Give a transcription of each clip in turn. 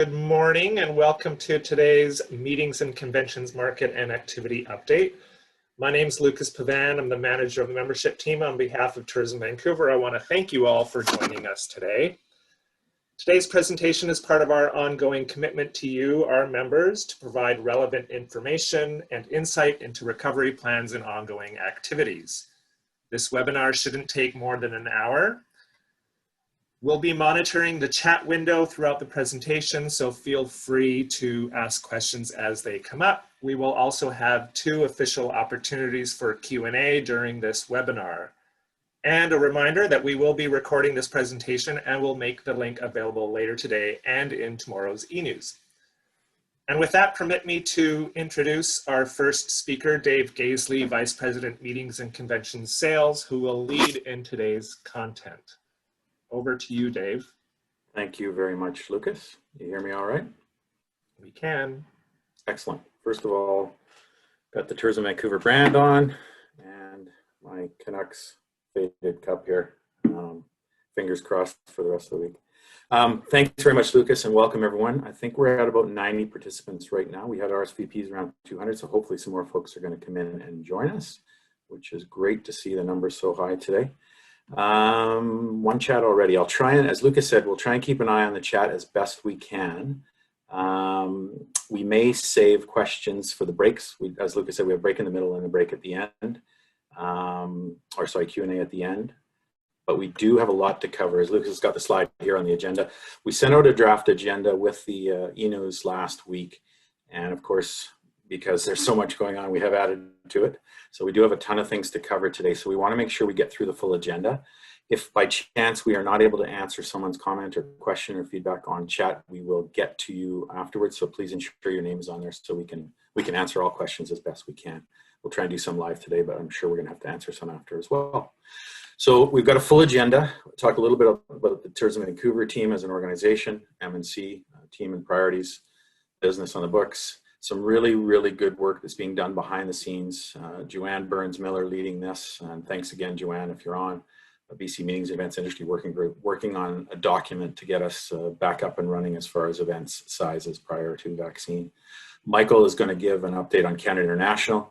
Good morning and welcome to today's Meetings and Conventions Market and Activity Update. My name is Lucas Pavan. I'm the manager of the membership team. On behalf of Tourism Vancouver, I want to thank you all for joining us today. Today's presentation is part of our ongoing commitment to you, our members, to provide relevant information and insight into recovery plans and ongoing activities. This webinar shouldn't take more than an hour. We'll be monitoring the chat window throughout the presentation, so feel free to ask questions as they come up. We will also have 2 official opportunities for Q&A during this webinar. And a reminder that we will be recording this presentation and will make the link available later today and in tomorrow's e-news. And with that, permit me to introduce our first speaker, Dave Gaisley, Vice President, Meetings and Conventions Sales, who will lead in today's content. Over to you, Dave. Thank you very much, Lucas. You hear me all right? We can. Excellent. First of all, got the Tourism Vancouver brand on and my Canucks faded cup here. Fingers crossed for the rest of the week. Thanks very much, Lucas, and welcome everyone. I think we're at about 90 participants right now. We had RSVPs around 200, so hopefully some more folks are going to come in and join us, which is great to see the numbers so high today. One chat already. I'll try and, as Lucas said, we'll try and keep an eye on the chat as best we can. We may save questions for the breaks. As Lucas said, we have a break in the middle and a break at the end. Q&A at the end. But we do have a lot to cover. As Lucas has got the slide here on the agenda. We sent out a draft agenda with the e-news last week. And of course, because there's so much going on, we have added to it. So we do have a ton of things to cover today. So we want to make sure we get through the full agenda. If by chance we are not able to answer someone's comment or question or feedback on chat, we will get to you afterwards. So please ensure your name is on there so we can answer all questions as best we can. We'll try and do some live today, but I'm sure we're going to have to answer some after as well. So we've got a full agenda. We'll talk a little bit about the Tourism Vancouver team as an organization, M&C, team and priorities, business on the books. Some really, really good work that's being done behind the scenes. Joanne Burns-Miller leading this. And thanks again, Joanne, if you're on a BC Meetings Events Industry Working Group, working on a document to get us back up and running as far as events sizes prior to vaccine. Michael is going to give an update on Canada International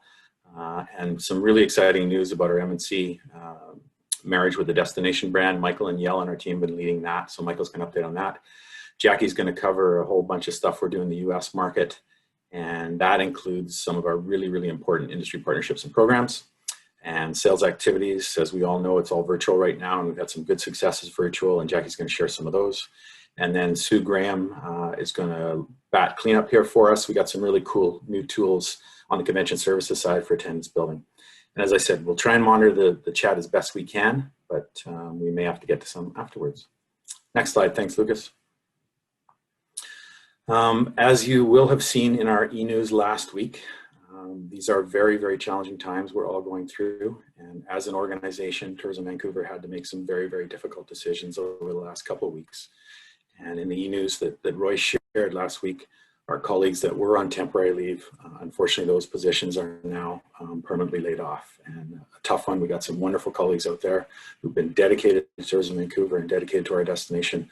and some really exciting news about our M&C marriage with the destination brand. Michael and Yell and our team have been leading that. So Michael's going to update on that. Jackie's going to cover a whole bunch of stuff we're doing in the US market. And that includes some of our really, really important industry partnerships and programs and sales activities. As we all know, it's all virtual right now, and we've had some good successes virtual, and Jackie's going to share some of those. And then Sue Graham is going to bat cleanup here for us. We got some really cool new tools on the convention services side for attendance building. And as I said, we'll try and monitor the chat as best we can, but we may have to get to some afterwards. Next slide. Thanks, Lucas. As you will have seen in our e-news last week, these are very, very challenging times we're all going through. And as an organization, Tourism Vancouver had to make some very, very difficult decisions over the last couple of weeks. And in the e-news that Roy shared last week, our colleagues that were on temporary leave, unfortunately, those positions are now permanently laid off. And a tough one. We got some wonderful colleagues out there who've been dedicated to Tourism Vancouver and dedicated to our destination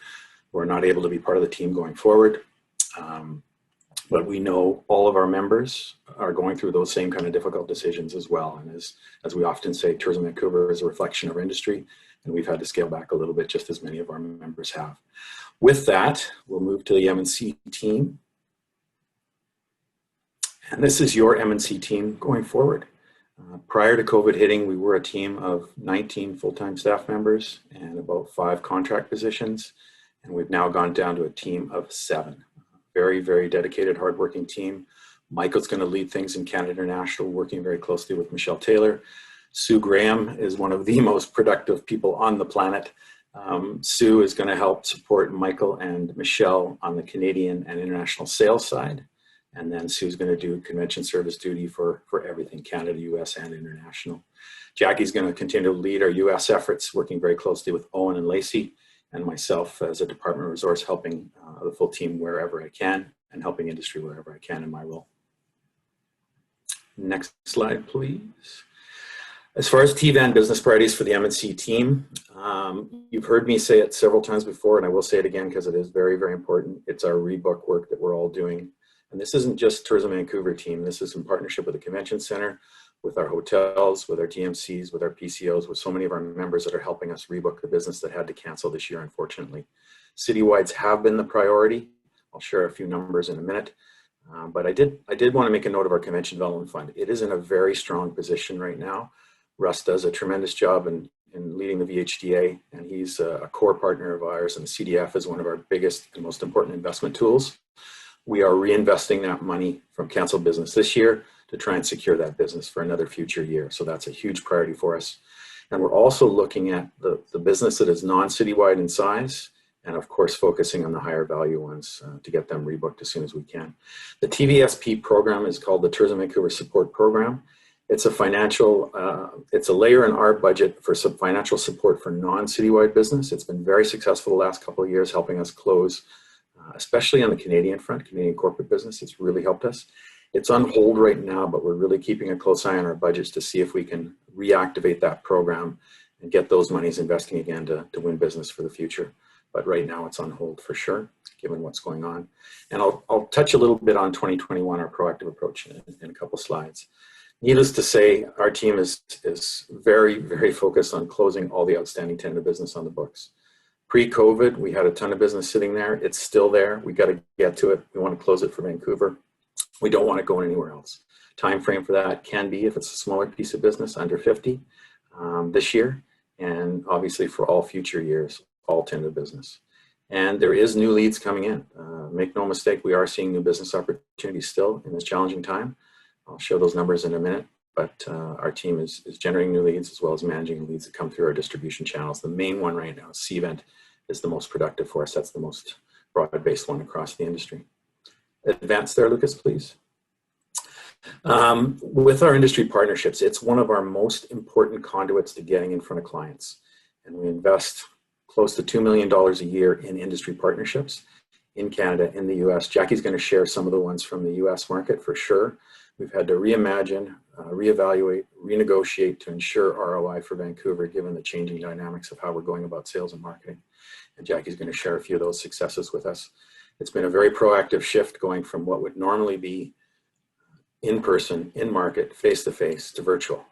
who are not able to be part of the team going forward. But we know all of our members are going through those same kind of difficult decisions as well. And as we often say, Tourism Vancouver is a reflection of our industry, and we've had to scale back a little bit, just as many of our members have. With that, we'll move to the M&C team. And this is your M&C team going forward. Prior to COVID hitting, we were a team of 19 full-time staff members and about 5 contract positions. And we've now gone down to a team of 7. Very, very dedicated, hardworking team. Michael's going to lead things in Canada International, working very closely with Michelle Taylor. Sue Graham is one of the most productive people on the planet. Sue is going to help support Michael and Michelle on the Canadian and international sales side. And then Sue's going to do convention service duty for everything, Canada, US, and international. Jackie's going to continue to lead our US efforts, working very closely with Owen and Lacey, and myself as a department resource, helping the full team wherever I can and helping industry wherever I can in my role. Next slide, please. As far as TVAN business priorities for the M&C team, you've heard me say it several times before, and I will say it again because it is very, very important. It's our rebook work that we're all doing. And this isn't just Tourism Vancouver team. This is in partnership with the Convention Center, with our hotels, with our TMCs, with our PCOs, with so many of our members that are helping us rebook the business that had to cancel this year, unfortunately. Citywides have been the priority. I'll share a few numbers in a minute. But I did want to make a note of our Convention Development Fund. It is in a very strong position right now. Russ does a tremendous job in leading the VHDA, and he's a core partner of ours, and the CDF is one of our biggest and most important investment tools. We are reinvesting that money from canceled business this year to try and secure that business for another future year. So that's a huge priority for us. And we're also looking at the business that is non-citywide in size, and of course focusing on the higher value ones to get them rebooked as soon as we can. The TVSP program is called the Tourism Vancouver Support Program. It's a financial, it's a layer in our budget for some financial support for non-citywide business. It's been very successful the last couple of years, helping us close, especially on the Canadian front, Canadian corporate business. It's really helped us. It's on hold right now, but we're really keeping a close eye on our budgets to see if we can reactivate that program and get those monies investing again to win business for the future. But right now it's on hold for sure, given what's going on. And I'll touch a little bit on 2021, our proactive approach in a couple slides. Needless to say, our team is very, very focused on closing all the outstanding tender business on the books. Pre-COVID, we had a ton of business sitting there. It's still there. We got to get to it. We want to close it for Vancouver. We don't want it going anywhere else. Time frame for that can be, if it's a smaller piece of business, under 50 this year, and obviously for all future years, all tender business. And there is new leads coming in. Make no mistake, we are seeing new business opportunities still in this challenging time. I'll show those numbers in a minute, but our team is generating new leads as well as managing leads that come through our distribution channels. The main one right now, Cvent, is the most productive for us. That's the most broad-based one across the industry. Advance there, Lucas, please. With our industry partnerships, it's one of our most important conduits to getting in front of clients. And we invest close to $2 million a year in industry partnerships in Canada, in the US. Jackie's going to share some of the ones from the US market for sure. We've had to reimagine, reevaluate, renegotiate to ensure ROI for Vancouver, given the changing dynamics of how we're going about sales and marketing. And Jackie's going to share a few of those successes with us. It's been a very proactive shift going from what would normally be in person, in market, face-to-face to virtual.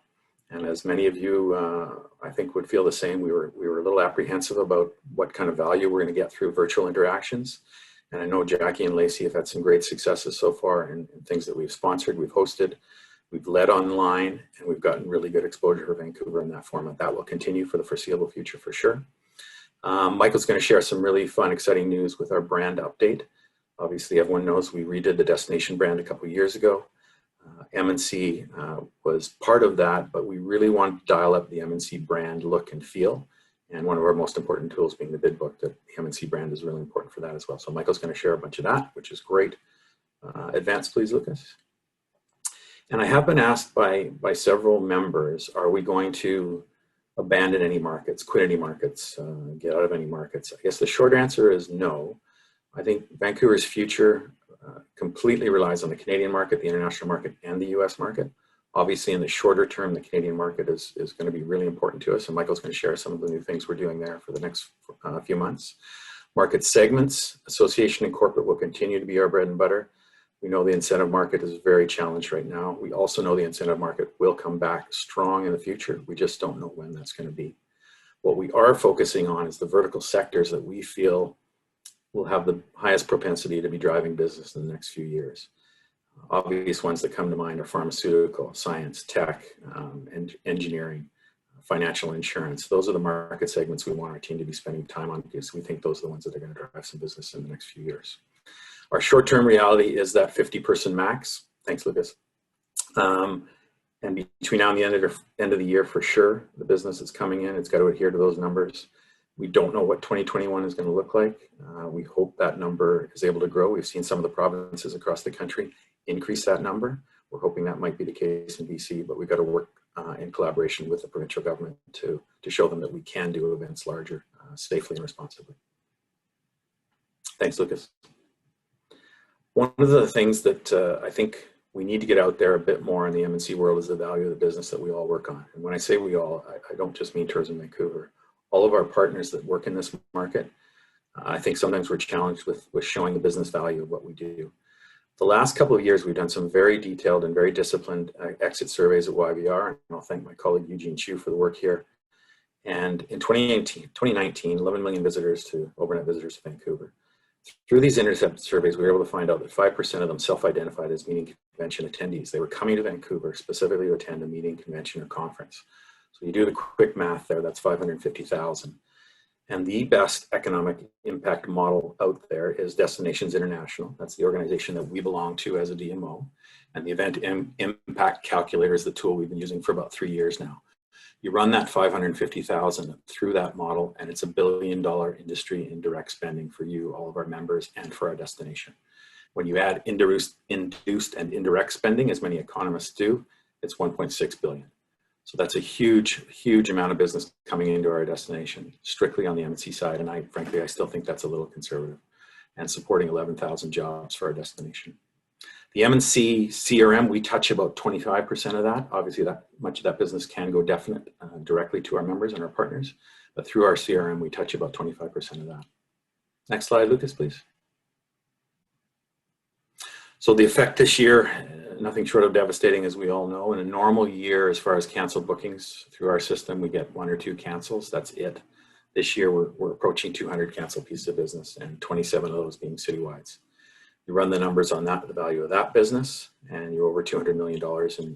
And as many of you, I think, would feel the same, we were a little apprehensive about what kind of value we're going to get through virtual interactions. And I know Jackie and Lacey have had some great successes so far in things that we've sponsored, we've hosted, we've led online, and we've gotten really good exposure for Vancouver in that format. That will continue for the foreseeable future for sure. Michael's going to share some really fun, exciting news with our brand update. Obviously, everyone knows we redid the destination brand a couple of years ago. M&C was part of that, but we really want to dial up the M&C brand look and feel. And one of our most important tools being the bid book, that the M&C brand is really important for that as well. So Michael's going to share a bunch of that, which is great. Advance, please, Lucas. And I have been asked by several members, are we going to abandon any markets, quit any markets, get out of any markets? I guess the short answer is no. I think Vancouver's future completely relies on the Canadian market, the international market, and the US market. Obviously, in the shorter term, the Canadian market is going to be really important to us, and Michael's going to share some of the new things we're doing there for the next few months. Market segments, association and corporate will continue to be our bread and butter. We know the incentive market is very challenged right now. We also know the incentive market will come back strong in the future. We just don't know when that's going to be. What we are focusing on is the vertical sectors that we feel will have the highest propensity to be driving business in the next few years. Obvious ones that come to mind are pharmaceutical, science, tech, engineering, financial insurance. Those are the market segments we want our team to be spending time on, because we think those are the ones that are going to drive some business in the next few years. Our short-term reality is that 50-person max. Thanks, Lucas. And between now and the end of the year, for sure, the business is coming in. It's got to adhere to those numbers. We don't know what 2021 is going to look like. We hope that number is able to grow. We've seen some of the provinces across the country increase that number. We're hoping that might be the case in BC, but we've got to work in collaboration with the provincial government to show them that we can do events larger, safely and responsibly. Thanks, Lucas. One of the things that I think we need to get out there a bit more in the M&C world is the value of the business that we all work on. And when I say we all, I don't just mean Tourism Vancouver. All of our partners that work in this market, I think sometimes we're challenged with showing the business value of what we do. The last couple of years, we've done some very detailed and very disciplined exit surveys at YVR, and I'll thank my colleague Eugene Chu for the work here. And in 2019, 11 million visitors to overnight visitors to Vancouver. Through these intercept surveys, we were able to find out that 5% of them self-identified as meeting convention attendees. They were coming to Vancouver specifically to attend a meeting, convention, or conference. So you do the quick math there, that's 550,000. And the best economic impact model out there is Destinations International. That's the organization that we belong to as a DMO. And the Event Impact Calculator is the tool we've been using for about 3 years now. You run that 550,000 through that model, and it's $1 billion industry in direct spending for you, all of our members, and for our destination. When you add induced and indirect spending, as many economists do, it's 1.6 billion. So that's a huge, huge amount of business coming into our destination, strictly on the M&C side. And frankly, I still think that's a little conservative, and supporting 11,000 jobs for our destination. The M&C CRM, we touch about 25% of that. Obviously, that much of that business can go directly to our members and our partners, but through our CRM, we touch about 25% of that. Next slide, Lucas, please. So the effect this year, nothing short of devastating, as we all know. In a normal year, as far as canceled bookings through our system, we get 1 or 2 cancels. That's it. This year, we're approaching 200 canceled pieces of business, and 27 of those being citywides. You run the numbers on that, the value of that business, and you're over $200 million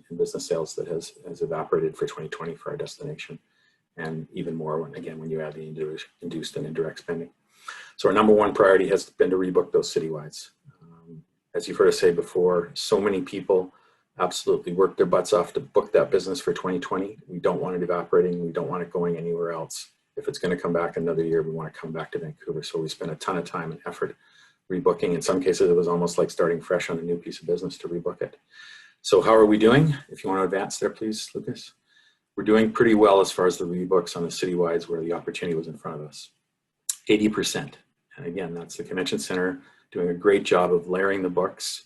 in business sales that has evaporated for 2020 for our destination, and even more when you add the induced and indirect spending. So our number one priority has been to rebook those citywides. As you've heard us say before, so many people absolutely worked their butts off to book that business for 2020. We don't want it evaporating. We don't want it going anywhere else. If it's going to come back another year, we want to come back to Vancouver. So we spent a ton of time and effort rebooking. In some cases, it was almost like starting fresh on a new piece of business to rebook it. So how are we doing? If you want to advance there, please, Lucas. We're doing pretty well as far as the rebooks on the citywides where the opportunity was in front of us. 80%. And again, that's the convention center doing a great job of layering the books,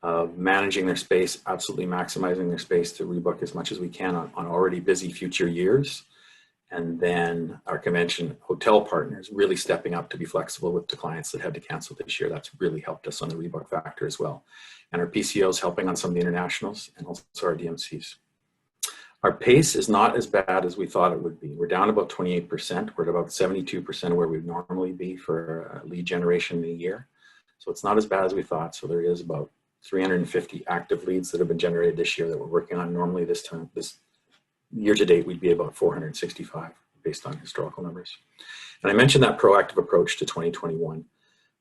of managing their space, absolutely maximizing their space to rebook as much as we can on already busy future years. And then our convention hotel partners really stepping up to be flexible with the clients that had to cancel this year. That's really helped us on the rebook factor as well. And our PCOs helping on some of the internationals, and also our DMCs. Our pace is not as bad as we thought it would be. We're down about 28%. We're at about 72% where we'd normally be for lead generation in a year. So it's not as bad as we thought. So there is about 350 active leads that have been generated this year that we're working on. Normally this year to date, we'd be about 465 based on historical numbers. And I mentioned that proactive approach to 2021.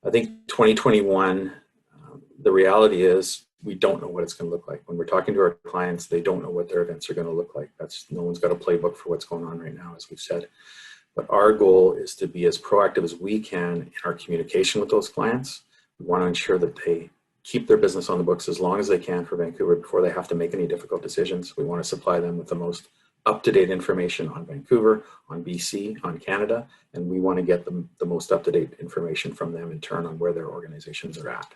I think 2021, the reality is we don't know what it's going to look like. When we're talking to our clients, they don't know what their events are going to look like. No one's got a playbook for what's going on right now, as we've said. But our goal is to be as proactive as we can in our communication with those clients. We want to ensure that they keep their business on the books as long as they can for Vancouver before they have to make any difficult decisions. We want to supply them with the most up-to-date information on Vancouver, on BC, on Canada, and we want to get them the most up-to-date information from them in turn on where their organizations are at.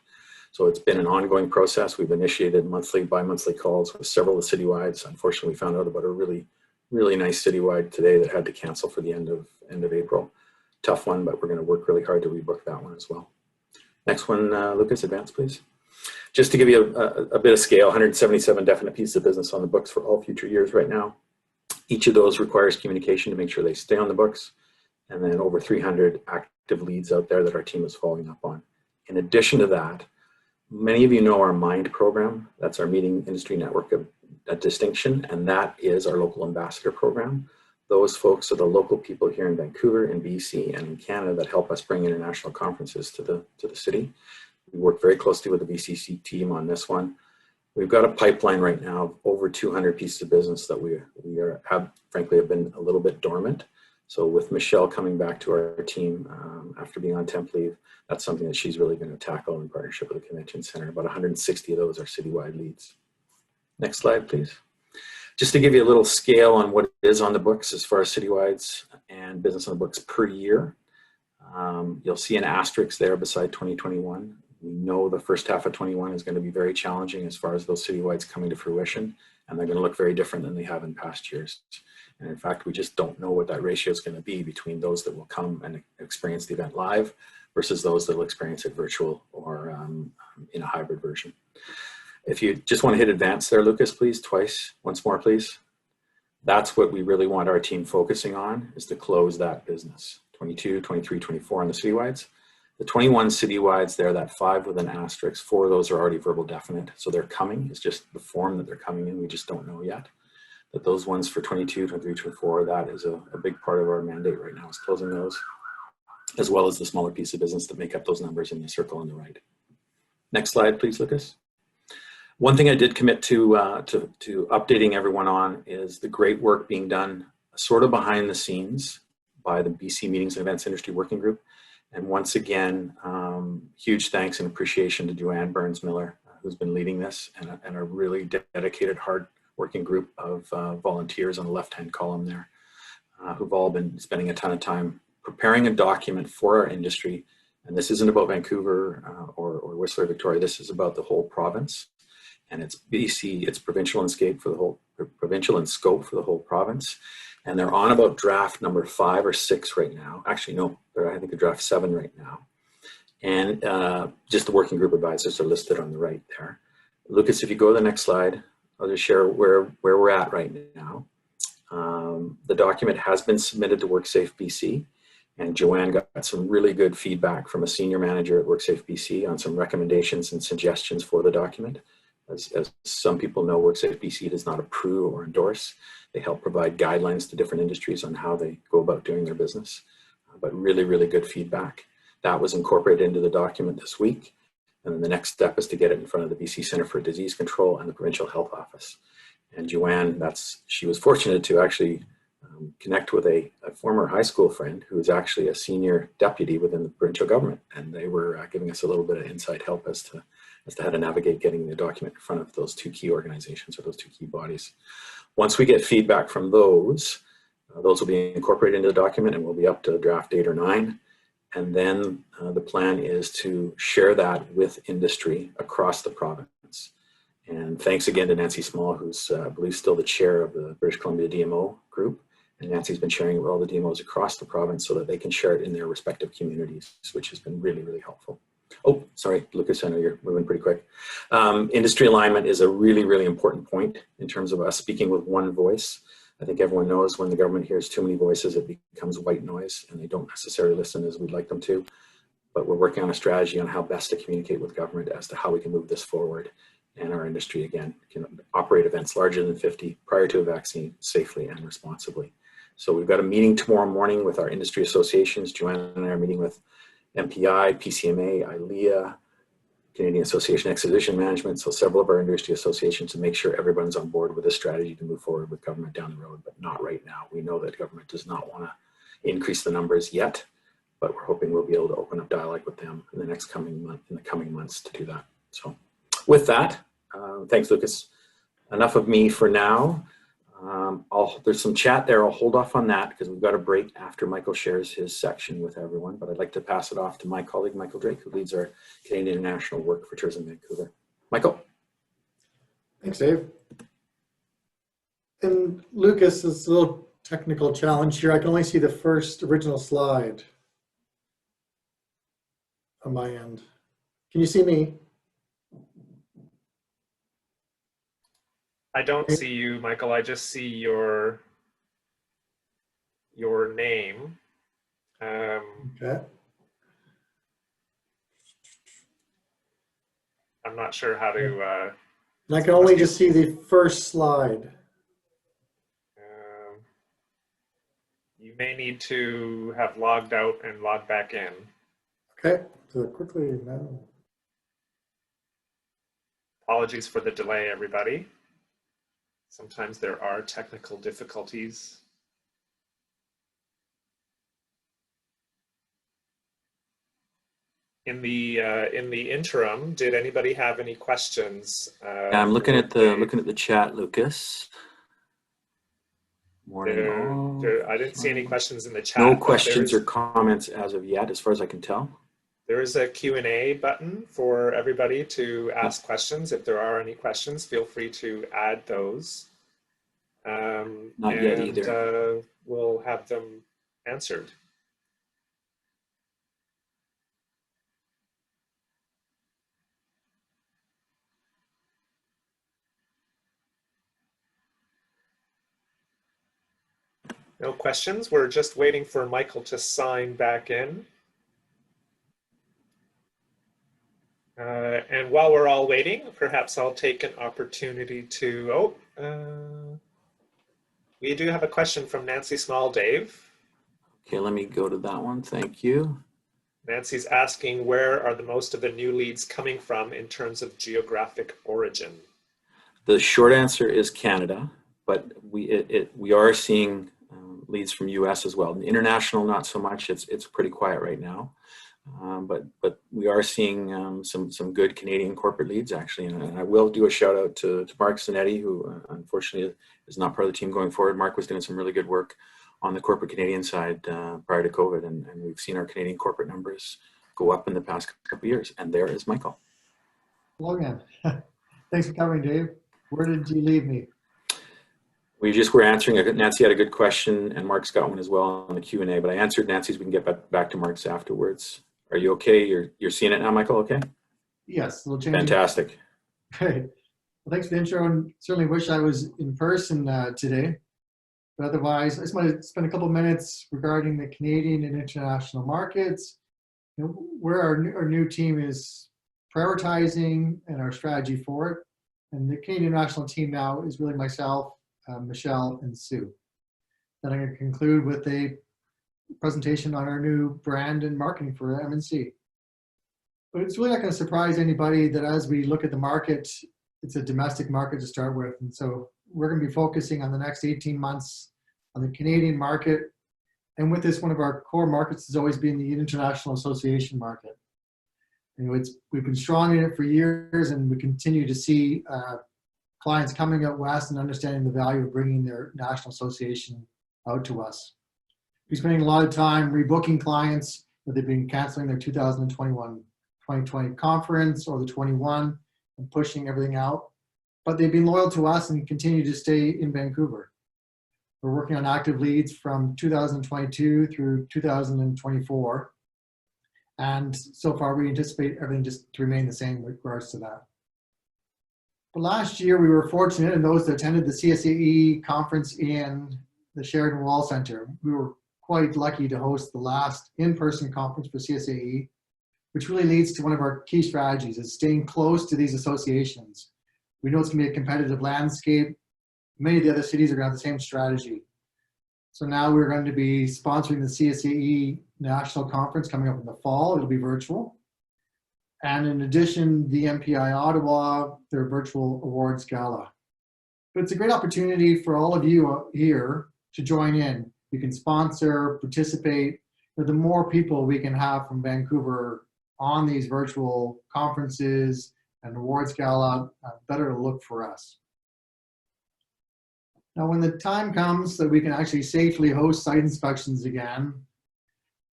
So it's been an ongoing process. We've initiated monthly, bi-monthly calls with several of the citywides. Unfortunately, we found out about a really, really nice citywide today that had to cancel for the end of April. Tough one, but we're going to work really hard to rebook that one as well. Next one, Lucas, advance, please. Just to give you a bit of scale, 177 definite pieces of business on the books for all future years right now. Each of those requires communication to make sure they stay on the books, and then over 300 active leads out there that our team is following up on. In addition to that, many of you know our MIND program. That's our Meeting Industry Network of Distinction, and that is our local ambassador program. Those folks are the local people here in Vancouver, in BC, and in Canada that help us bring international conferences to the city. We work very closely with the VCC team on this one. We've got a pipeline right now of over 200 pieces of business that we frankly have been a little bit dormant. So with Michelle coming back to our team after being on temp leave, that's something that she's really going to tackle in partnership with the Convention Center. About 160 of those are citywide leads. Next slide, please. Just to give you a little scale on what is on the books as far as citywides and business on the books per year. You'll see an asterisk there beside 2021. We know the first half of 21 is going to be very challenging as far as those citywides coming to fruition, and they're going to look very different than they have in past years. And in fact, we just don't know what that ratio is going to be between those that will come and experience the event live versus those that will experience it virtual or in a hybrid version. If you just want to hit advance there, Lucas, please, twice, once more, please. That's what we really want our team focusing on, is to close that business. 22, 23, 24 on the citywides. The 21 citywides there, that 5 with an asterisk, 4 of those are already verbal definite. So they're coming, it's just the form that they're coming in, we just don't know yet. But those ones for 22, 23, 24, that is a big part of our mandate right now, is closing those, as well as the smaller piece of business that make up those numbers in the circle on the right. Next slide, please, Lucas. One thing I did commit to updating everyone on is the great work being done sort of behind the scenes by the BC Meetings and Events Industry Working Group. And once again, huge thanks and appreciation to Joanne Burns-Miller, who's been leading this, and a really dedicated, hard-working group of volunteers on the left-hand column there, who've all been spending a ton of time preparing a document for our industry. And this isn't about Vancouver or Whistler, Victoria. This is about the whole province. And it's BC, it's provincial and scope for the whole province. And they're on about draft number 5 or 6 right now. Actually, no, I think they're draft 7 right now. And just the working group advisors are listed on the right there. Lucas, if you go to the next slide, I'll just share where we're at right now. The document has been submitted to WorkSafe BC, and Joanne got some really good feedback from a senior manager at WorkSafe BC on some recommendations and suggestions for the document. As some people know, WorkSafe BC does not approve or endorse. They help provide guidelines to different industries on how they go about doing their business. But really, really good feedback. That was incorporated into the document this week. And then the next step is to get it in front of the BC Centre for Disease Control and the Provincial Health Office. And Joanne, she was fortunate to actually connect with a former high school friend who is actually a senior deputy within the provincial government. And they were giving us a little bit of inside help as to how to navigate getting the document in front of those 2 key organizations or those 2 key bodies. Once we get feedback from those will be incorporated into the document and will be up to draft 8 or 9. And then the plan is to share that with industry across the province. And thanks again to Nancy Small, who's I believe still the chair of the British Columbia DMO group. And Nancy's been sharing it with all the DMOs across the province so that they can share it in their respective communities, which has been really, really helpful. Oh, sorry, Lucas, I know you're moving pretty quick. Industry alignment is a really, really important point in terms of us speaking with one voice. I think everyone knows when the government hears too many voices, it becomes white noise and they don't necessarily listen as we'd like them to. But we're working on a strategy on how best to communicate with government as to how we can move this forward, and our industry, again, can operate events larger than 50 prior to a vaccine safely and responsibly. So we've got a meeting tomorrow morning with our industry associations. Joanne and I are meeting with MPI, PCMA, ILEA, Canadian Association of Exhibition Management, so several of our industry associations, to make sure everyone's on board with a strategy to move forward with government down the road, but not right now. We know that government does not want to increase the numbers yet, but we're hoping we'll be able to open up dialogue with them in the coming months to do that. So with that, thanks, Lucas. Enough of me for now. There's some chat there. I'll hold off on that because we've got a break after Michael shares his section with everyone, but I'd like to pass it off to my colleague, Michael Drake, who leads our Canadian International Work for Tourism Vancouver. Michael. Thanks, Dave. And Lucas, it's a little technical challenge here. I can only see the first original slide on my end. Can you see me? I don't see you, Michael. I just see your name. Okay. I'm not sure how to. And I can only just see the first slide. You may need to have logged out and logged back in. Okay, so quickly now. Apologies for the delay, everybody. Sometimes there are technical difficulties. In the interim, did anybody have any questions? I'm looking at the chat, Lucas. Morning. I didn't see any questions in the chat. No questions or comments as of yet, as far as I can tell. There is a Q&A button for everybody to ask questions. If there are any questions, feel free to add those. Not yet either. We'll have them answered. No questions. We're just waiting for Michael to sign back in. And while we're all waiting, perhaps I'll take an opportunity to, we do have a question from Nancy Small, Dave. Okay, let me go to that one. Thank you. Nancy's asking, where are the most of the new leads coming from in terms of geographic origin? The short answer is Canada, but we are seeing leads from US as well. International, not so much. It's pretty quiet right now. But we are seeing some good Canadian corporate leads, actually. And I will do a shout out to Mark Zanetti, who unfortunately is not part of the team going forward. Mark was doing some really good work on the corporate Canadian side prior to COVID. And we've seen our Canadian corporate numbers go up in the past couple of years. And there is Michael. Hello again. Thanks for coming, Dave. Where did you leave me? We just were answering, Nancy had a good question and Mark's got one as well on the Q&A, but I answered Nancy's. We can get back to Mark's afterwards. Are you okay? You're seeing it now, Michael, okay? Yes, a little change. Fantastic. Great. Well, thanks for the intro, and certainly wish I was in person today. But otherwise, I just want to spend a couple of minutes regarding the Canadian and international markets, where our new team is prioritizing and our strategy for it. And the Canadian national team now is really myself, Michelle, and Sue. Then I'm going to conclude with a presentation on our new brand and marketing for MNC. But it's really not going to surprise anybody that as we look at the market, it's a domestic market to start with. And so we're going to be focusing on the next 18 months on the Canadian market. And with this, one of our core markets has always been the international association market. We've been strong in it for years, and we continue to see clients coming out west and understanding the value of bringing their national association out to us. We're spending a lot of time rebooking clients that they've been canceling their 2020 conference or the 21 and pushing everything out. But they've been loyal to us and continue to stay in Vancouver. We're working on active leads from 2022 through 2024. And so far, we anticipate everything just to remain the same with regards to that. But last year, we were fortunate, and those that attended the CSAE conference in the Sheridan Wall Center, we were quite lucky to host the last in-person conference for CSAE, which really leads to one of our key strategies, is staying close to these associations. We know it's going to be a competitive landscape. Many of the other cities are going to have the same strategy. So now we're going to be sponsoring the CSAE National Conference coming up in the fall. It'll be virtual. And in addition, the MPI Ottawa, their virtual awards gala. But it's a great opportunity for all of you here to join in. You can sponsor, participate. But the more people we can have from Vancouver on these virtual conferences and awards gala, better to look for us. Now, when the time comes that we can actually safely host site inspections again,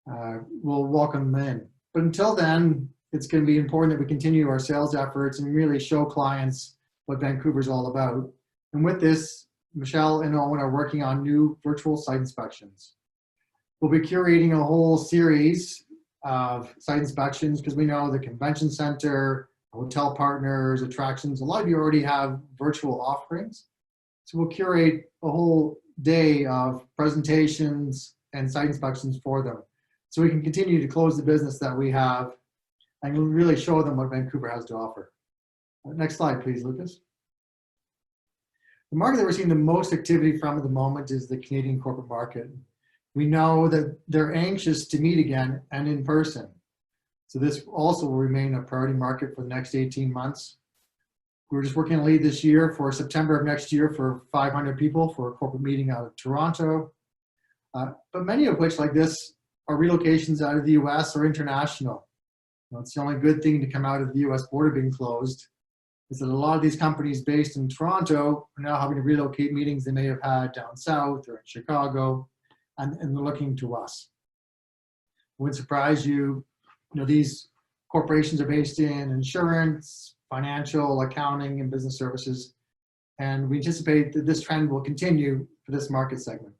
we'll welcome them in. But until then, it's going to be important that we continue our sales efforts and really show clients what Vancouver's all about. And with this, Michelle and Owen are working on new virtual site inspections. We'll be curating a whole series of site inspections because we know the convention center, hotel partners, attractions, a lot of you already have virtual offerings. So we'll curate a whole day of presentations and site inspections for them, so we can continue to close the business that we have and really show them what Vancouver has to offer. Next slide, please, Lucas. The market that we're seeing the most activity from at the moment is the Canadian corporate market. We know that they're anxious to meet again and in person. So this also will remain a priority market for the next 18 months. We're just working on a lead this year for September of next year for 500 people for a corporate meeting out of Toronto. But many of which, like this, are relocations out of the US or international. It's the only good thing to come out of the US border being closed, is that a lot of these companies based in Toronto are now having to relocate meetings they may have had down south or in Chicago, and they're looking to us. It wouldn't surprise you These corporations are based in insurance, financial, accounting, and business services. And we anticipate that this trend will continue for this market segment.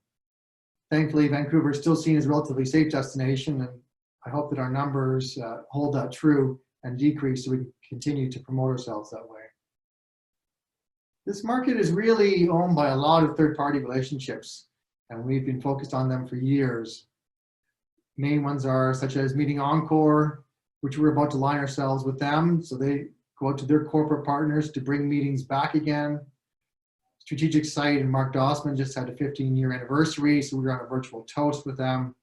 Thankfully, Vancouver is still seen as a relatively safe destination, and I hope that our numbers hold that true and decrease so we can continue to promote ourselves that way. This market is really owned by a lot of third-party relationships, and we've been focused on them for years. Main ones are such as Meeting Encore, which we're about to align ourselves with them, so they go out to their corporate partners to bring meetings back again. Strategic Site and Mark Dossman just had a 15-year anniversary, so we were on a virtual toast with them.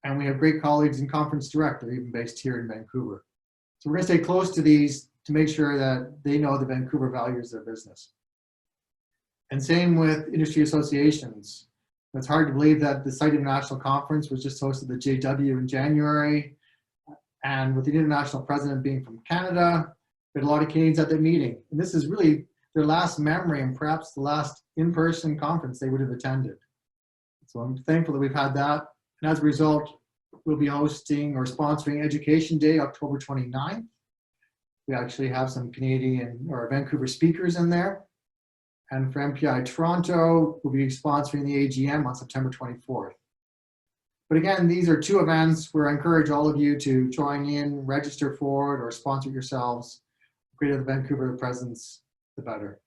And we have great colleagues in Conference Direct. They're even based here in Vancouver. So we're going to stay close to these to make sure that they know that Vancouver values their business. And same with industry associations. It's hard to believe that the Site International Conference was just hosted at JW in January. And with the international president being from Canada, we had a lot of Canadians at that meeting. And this is really their last memory and perhaps the last in-person conference they would have attended. So I'm thankful that we've had that. And as a result, we'll be hosting or sponsoring Education Day, October 29th. We actually have some Canadian or Vancouver speakers in there. And for MPI Toronto, we'll be sponsoring the AGM on September 24th. But again, these are two events where I encourage all of you to join in, register for it, or sponsor it yourselves. The greater the Vancouver presence, the better.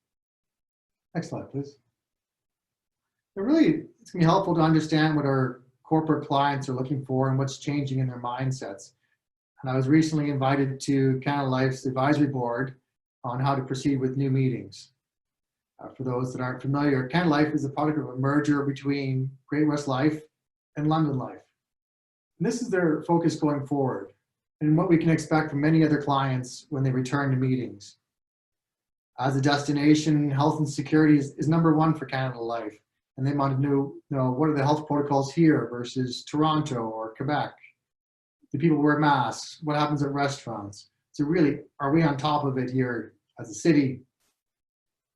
Next slide, please. It's going to be helpful to understand what our corporate clients are looking for and what's changing in their mindsets. And I was recently invited to Canada Life's advisory board on how to proceed with new meetings. For those that aren't familiar, Canada Life is a product of a merger between Great-West Life and London Life. And this is their focus going forward and what we can expect from many other clients when they return to meetings. As a destination, health and security is number one for Canada Life. And they want to know what are the health protocols here versus Toronto or Quebec? Do people wear masks? What happens at restaurants? So really, are we on top of it here as a city?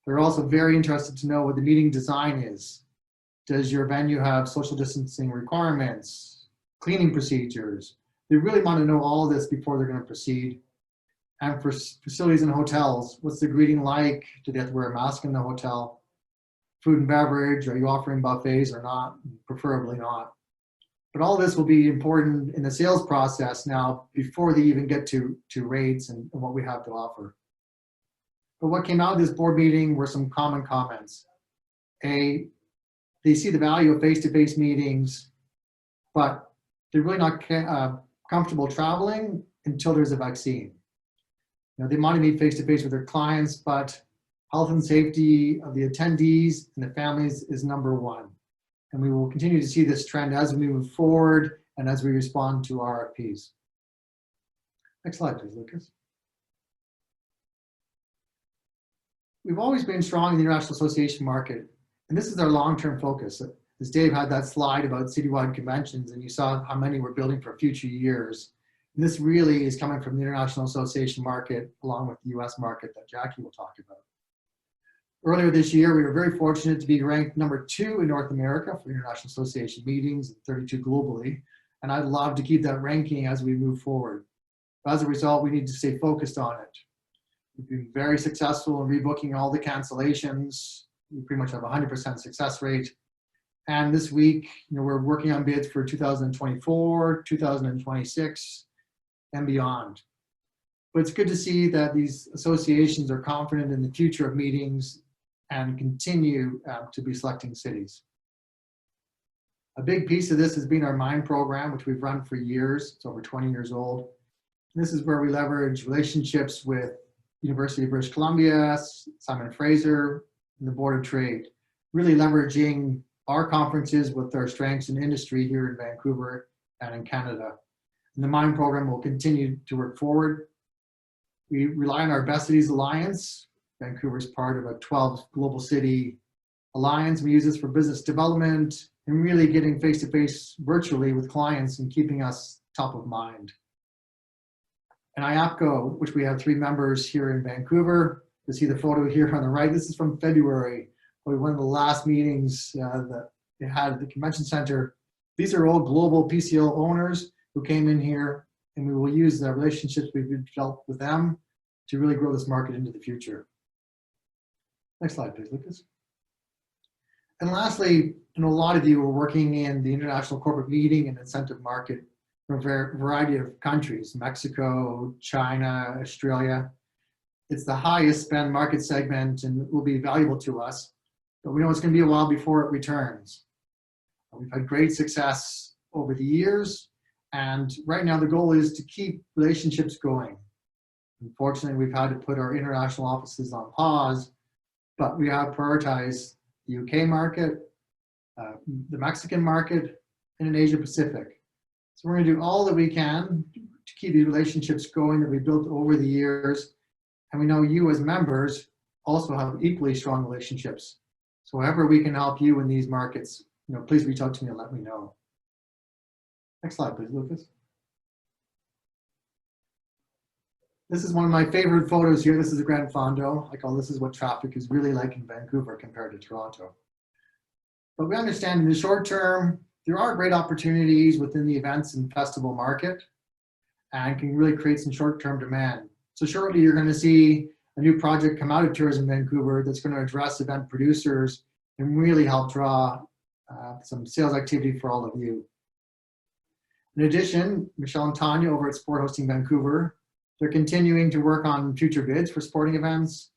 They're also very interested to know what the meeting design is. Does your venue have social distancing requirements, cleaning procedures? They really want to know all of this before they're going to proceed. And for facilities and hotels, what's the greeting like? Do they have to wear a mask in the hotel? Food and beverage, are you offering buffets or not? Preferably not. But all this will be important in the sales process now before they even get to rates and what we have to offer. But what came out of this board meeting were some common comments. They see the value of face-to-face meetings, but they're really not comfortable traveling until there's a vaccine. They want to meet face-to-face with their clients, but health and safety of the attendees and the families is number one. And we will continue to see this trend as we move forward and as we respond to RFPs. Next slide, please, Lucas. We've always been strong in the international association market, and this is our long-term focus. As Dave had that slide about citywide conventions, and you saw how many we're building for future years. And this really is coming from the international association market, along with the US market that Jackie will talk about. Earlier this year, we were very fortunate to be ranked number 2 in North America for international association meetings, and 32 globally. And I'd love to keep that ranking as we move forward. As a result, we need to stay focused on it. We've been very successful in rebooking all the cancellations. We pretty much have a 100% success rate. And this week, we're working on bids for 2024, 2026, and beyond. But it's good to see that these associations are confident in the future of meetings and continue to be selecting cities. A big piece of this has been our MIND program, which we've run for years. It's over 20 years old. And this is where we leverage relationships with University of British Columbia, Simon Fraser, and the Board of Trade, really leveraging our conferences with our strengths in industry here in Vancouver and in Canada. And the MIND program will continue to work forward. We rely on our Best Cities Alliance. Vancouver is part of a 12 global city alliance. We use this for business development and really getting face-to-face virtually with clients and keeping us top of mind. And IAPCO, which we have 3 members here in Vancouver. You see the photo here on the right. This is from February, one of the last meetings that they had at the convention center. These are all global PCL owners who came in here and we will use the relationships we've developed with them to really grow this market into the future. Next slide, please, Lucas. And lastly, a lot of you are working in the international corporate meeting and incentive market from a variety of countries, Mexico, China, Australia. It's the highest spend market segment and will be valuable to us, but we know it's going to be a while before it returns. We've had great success over the years, and right now the goal is to keep relationships going. Unfortunately, we've had to put our international offices on pause, but we have prioritized the UK market, the Mexican market, and in Asia Pacific. So we're going to do all that we can to keep these relationships going that we built over the years. And we know you as members also have equally strong relationships. So however we can help you in these markets, please reach out to me and let me know. Next slide, please, Lucas. This is one of my favorite photos here. This is the Grand Fondo. I call this is what traffic is really like in Vancouver compared to Toronto. But we understand in the short term, there are great opportunities within the events and festival market and can really create some short-term demand. So shortly, you're going to see a new project come out of Tourism Vancouver that's going to address event producers and really help draw some sales activity for all of you. In addition, Michelle and Tanya over at Sport Hosting Vancouver, they're continuing to work on future bids for sporting events.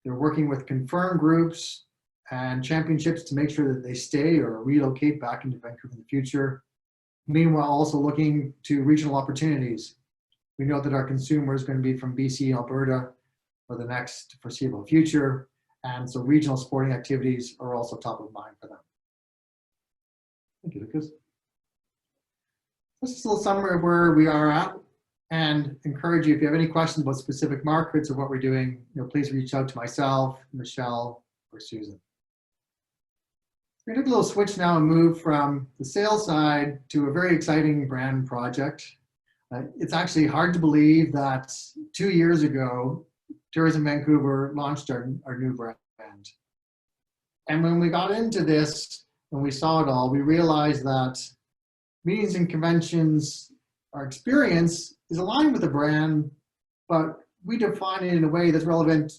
They're working with confirmed groups and championships to make sure that they stay or relocate back into Vancouver in the future. Meanwhile, also looking to regional opportunities. We know that our consumer is going to be from BC and Alberta for the next foreseeable future, and so regional sporting activities are also top of mind for them. Thank you, Lucas. This is a little summary of where we are at, and encourage you, if you have any questions about specific markets or what we're doing, please reach out to myself, Michelle, or Susan. We're going to do a little switch now and move from the sales side to a very exciting brand project. It's actually hard to believe that 2 years ago, Tourism Vancouver launched our new brand. And when we got into this, when we saw it all, we realized that meetings and conventions, our experience is aligned with the brand, but we define it in a way that's relevant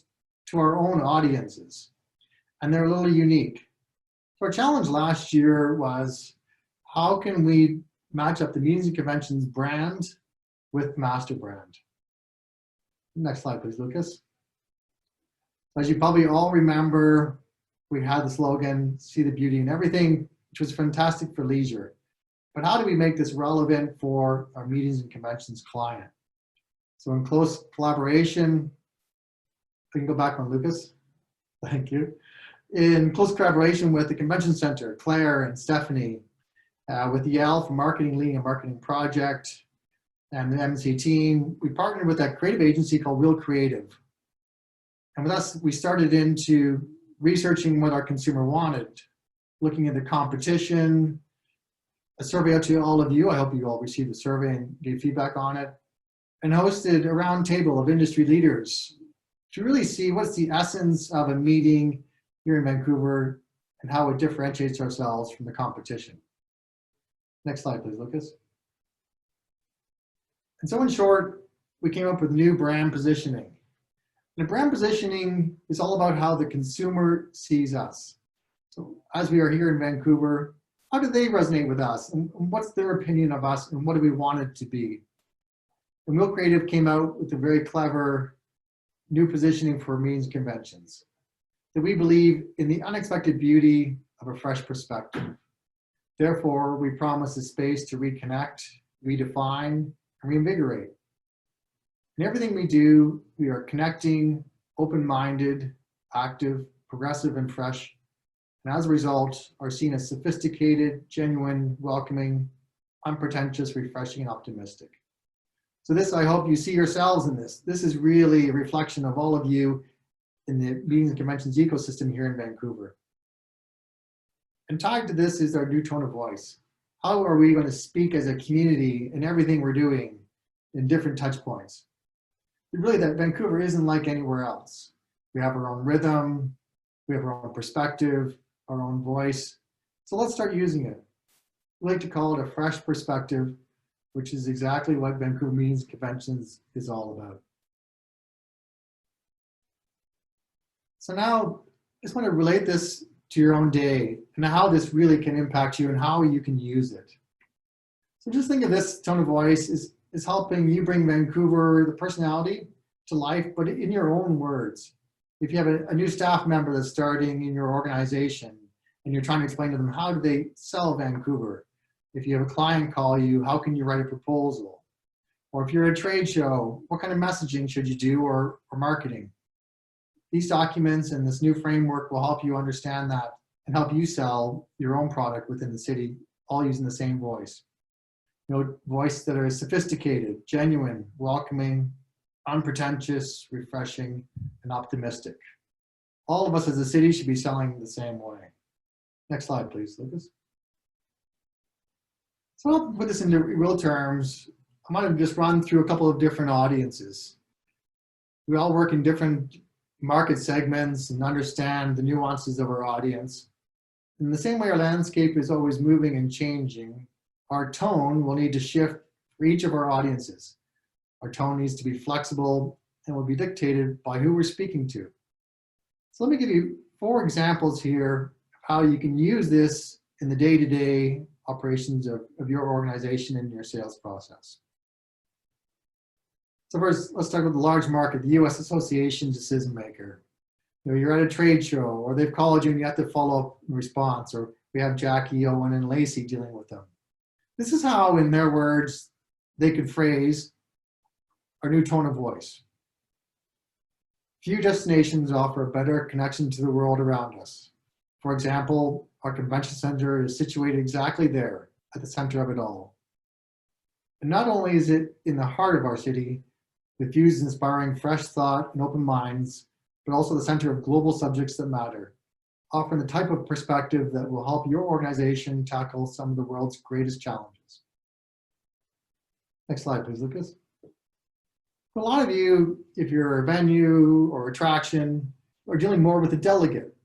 to our own audiences. And they're a little unique. So our challenge last year was, how can we match up the meetings and conventions brand with master brand? Next slide, please, Lucas. As you probably all remember, we had the slogan, see the beauty in everything, which was fantastic for leisure. But how do we make this relevant for our meetings and conventions client? So in close collaboration, we can go back on Lucas. Thank you. In close collaboration with the Convention Center, Claire and Stephanie, with Yale for marketing, leading a marketing project, and the MC team, we partnered with that creative agency called Real Creative. And with us, we started into researching what our consumer wanted, looking at the competition, a survey out to all of you. I hope you all received the survey and gave feedback on it, and hosted a roundtable of industry leaders to really see what's the essence of a meeting here in Vancouver and how it differentiates ourselves from the competition. Next slide, please, Lucas. And so in short, we came up with new brand positioning. And brand positioning is all about how the consumer sees us. So as we are here in Vancouver, how do they resonate with us? And what's their opinion of us? And what do we want it to be? And Real Creative came out with a very clever new positioning for meetings and conventions, that we believe in the unexpected beauty of a fresh perspective. Therefore, we promise a space to reconnect, redefine, and reinvigorate. In everything we do, we are connecting, open-minded, active, progressive, and fresh. And as a result, are seen as sophisticated, genuine, welcoming, unpretentious, refreshing, and optimistic. So this, I hope you see yourselves in this. This is really a reflection of all of you in the meetings and conventions ecosystem here in Vancouver. And tied to this is our new tone of voice. How are we going to speak as a community in everything we're doing in different touch points? Really, that Vancouver isn't like anywhere else. We have our own rhythm, we have our own perspective, our own voice. So let's start using it. We like to call it a fresh perspective which is exactly what Vancouver Meetings and Conventions is all about. So now I just want to relate this to your own day and how this really can impact you and how you can use it. So just think of this tone of voice is helping you bring Vancouver, the personality, to life, but in your own words. If you have a new staff member that's starting in your organization and you're trying to explain to them how do they sell Vancouver, if you have a client call you, how can you write a proposal? Or if you're at a trade show, what kind of messaging should you do or marketing? These documents and this new framework will help you understand that and help you sell your own product within the city, all using the same voice. You know, voice that are sophisticated, genuine, welcoming, unpretentious, refreshing, and optimistic. All of us as a city should be selling the same way. Next slide, please, Lucas. So I'll put this into real terms. I might have just run through a couple of different audiences. We all work in different market segments and understand the nuances of our audience. In the same way our landscape is always moving and changing, our tone will need to shift for each of our audiences. Our tone needs to be flexible and will be dictated by who we're speaking to. So let me give you 4 examples here of how you can use this in the day-to-day operations of your organization and your sales process. So first, let's talk about the large market, the U.S. Association decision maker. You know, you're at a trade show, or they've called you and you have to follow up in response, or we have Jackie, Owen, and Lacey dealing with them. This is how, in their words, they could phrase our new tone of voice. Few destinations offer a better connection to the world around us. For example, our convention center is situated exactly there, at the center of it all. And not only is it in the heart of our city, with views inspiring fresh thought and open minds, but also the center of global subjects that matter, offering the type of perspective that will help your organization tackle some of the world's greatest challenges. Next slide, please, Lucas. For a lot of you, if you're a venue or attraction, are dealing more with a delegate.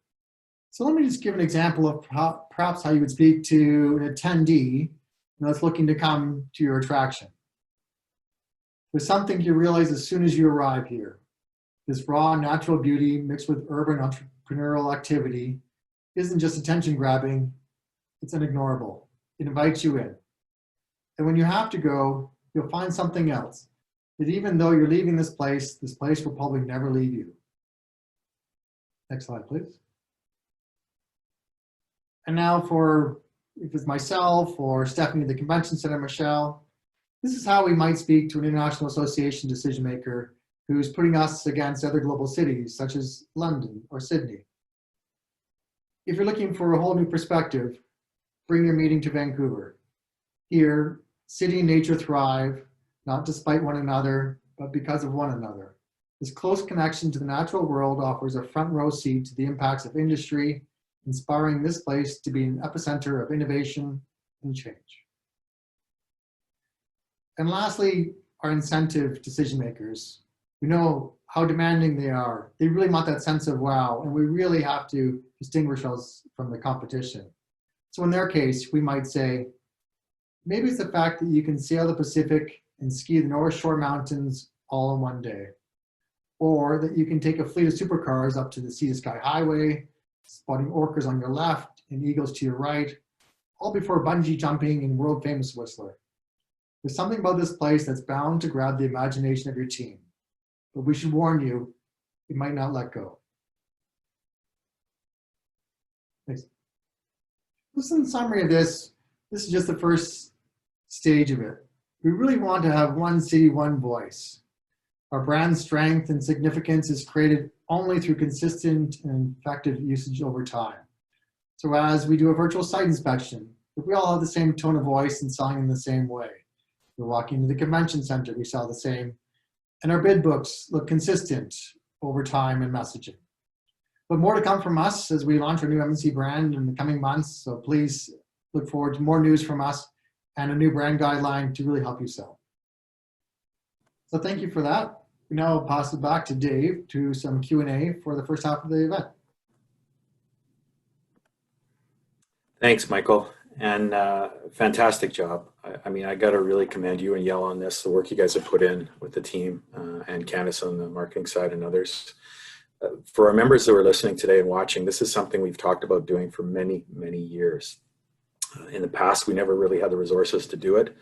So let me just give an example of perhaps how you would speak to an attendee that's looking to come to your attraction. There's something you realize as soon as you arrive here. This raw natural beauty mixed with urban entrepreneurial activity isn't just attention grabbing, it's unignorable. It invites you in. And when you have to go, you'll find something else. That even though you're leaving this place will probably never leave you. Next slide, please. And now for, if it's myself or Stephanie at the Convention Center, Michelle, this is how we might speak to an international association decision maker who's putting us against other global cities such as London or Sydney. If you're looking for a whole new perspective, bring your meeting to Vancouver. Here, city and nature thrive, not despite one another, but because of one another. This close connection to the natural world offers a front row seat to the impacts of industry, inspiring this place to be an epicenter of innovation and change. And lastly, our incentive decision makers. We know how demanding they are. They really want that sense of wow, and we really have to distinguish us from the competition. So in their case, we might say, maybe it's the fact that you can sail the Pacific and ski the North Shore Mountains all in one day. Or that you can take a fleet of supercars up to the Sea to Sky Highway, spotting orcas on your left and eagles to your right, all before bungee jumping in world famous Whistler. There's something about this place that's bound to grab the imagination of your team. But we should warn you, you might not let go. Next. Just in summary of this is just the first stage of it. We really want to have one city, one voice. Our brand strength and significance is created only through consistent and effective usage over time. So as we do a virtual site inspection, if we all have the same tone of voice and selling in the same way, we're walking to the convention center, we sell the same, and our bid books look consistent over time and messaging. But more to come from us as we launch our new MNC brand in the coming months, so please look forward to more news from us and a new brand guideline to really help you sell. So thank you for that. We now pass it back to Dave to some Q&A for the first half of the event. Thanks, Michael. And fantastic job. I mean, I got to really commend you and Yell on this, the work you guys have put in with the team and Candace on the marketing side and others. For our members that are listening today and watching, this is something we've talked about doing for many, many years. In the past, we never really had the resources to do it.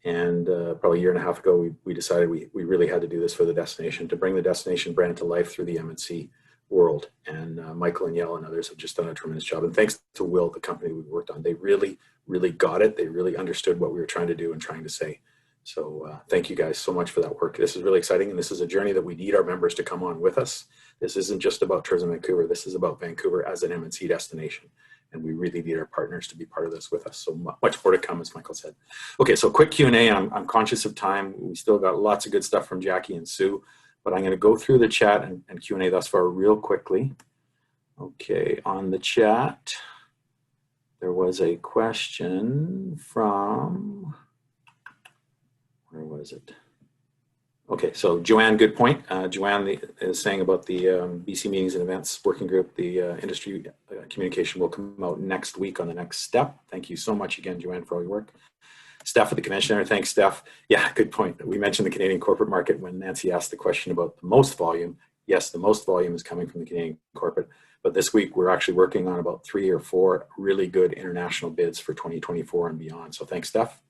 And probably a year and a half ago, we decided we really had to do this for the destination, to bring the destination brand to life through the M&C world. And Michael and Yell and others have just done a tremendous job. And thanks to Will, the company we worked on, they really, really got it. They really understood what we were trying to do and trying to say. So thank you guys so much for that work. This is really exciting. And this is a journey that we need our members to come on with us. This isn't just about Tourism Vancouver. This is about Vancouver as an M&C destination. And we really need our partners to be part of this with us. So much more to come, as Michael said. Okay, so quick Q&A. I'm conscious of time. We still got lots of good stuff from Jackie and Sue, but I'm going to go through the chat and Q&A thus far real quickly. Okay, on the chat, there was a question from, where was it? Okay, so Joanne, good point. Joanne is saying about the BC Meetings and Events Working Group, the industry communication will come out next week on the next step. Thank you so much again, Joanne, for all your work. Steph at the Convention Center, thanks, Steph. Yeah, good point. We mentioned the Canadian corporate market when Nancy asked the question about the most volume. Yes, the most volume is coming from the Canadian corporate, but this week we're actually working on about 3 or 4 really good international bids for 2024 and beyond. So thanks, Steph.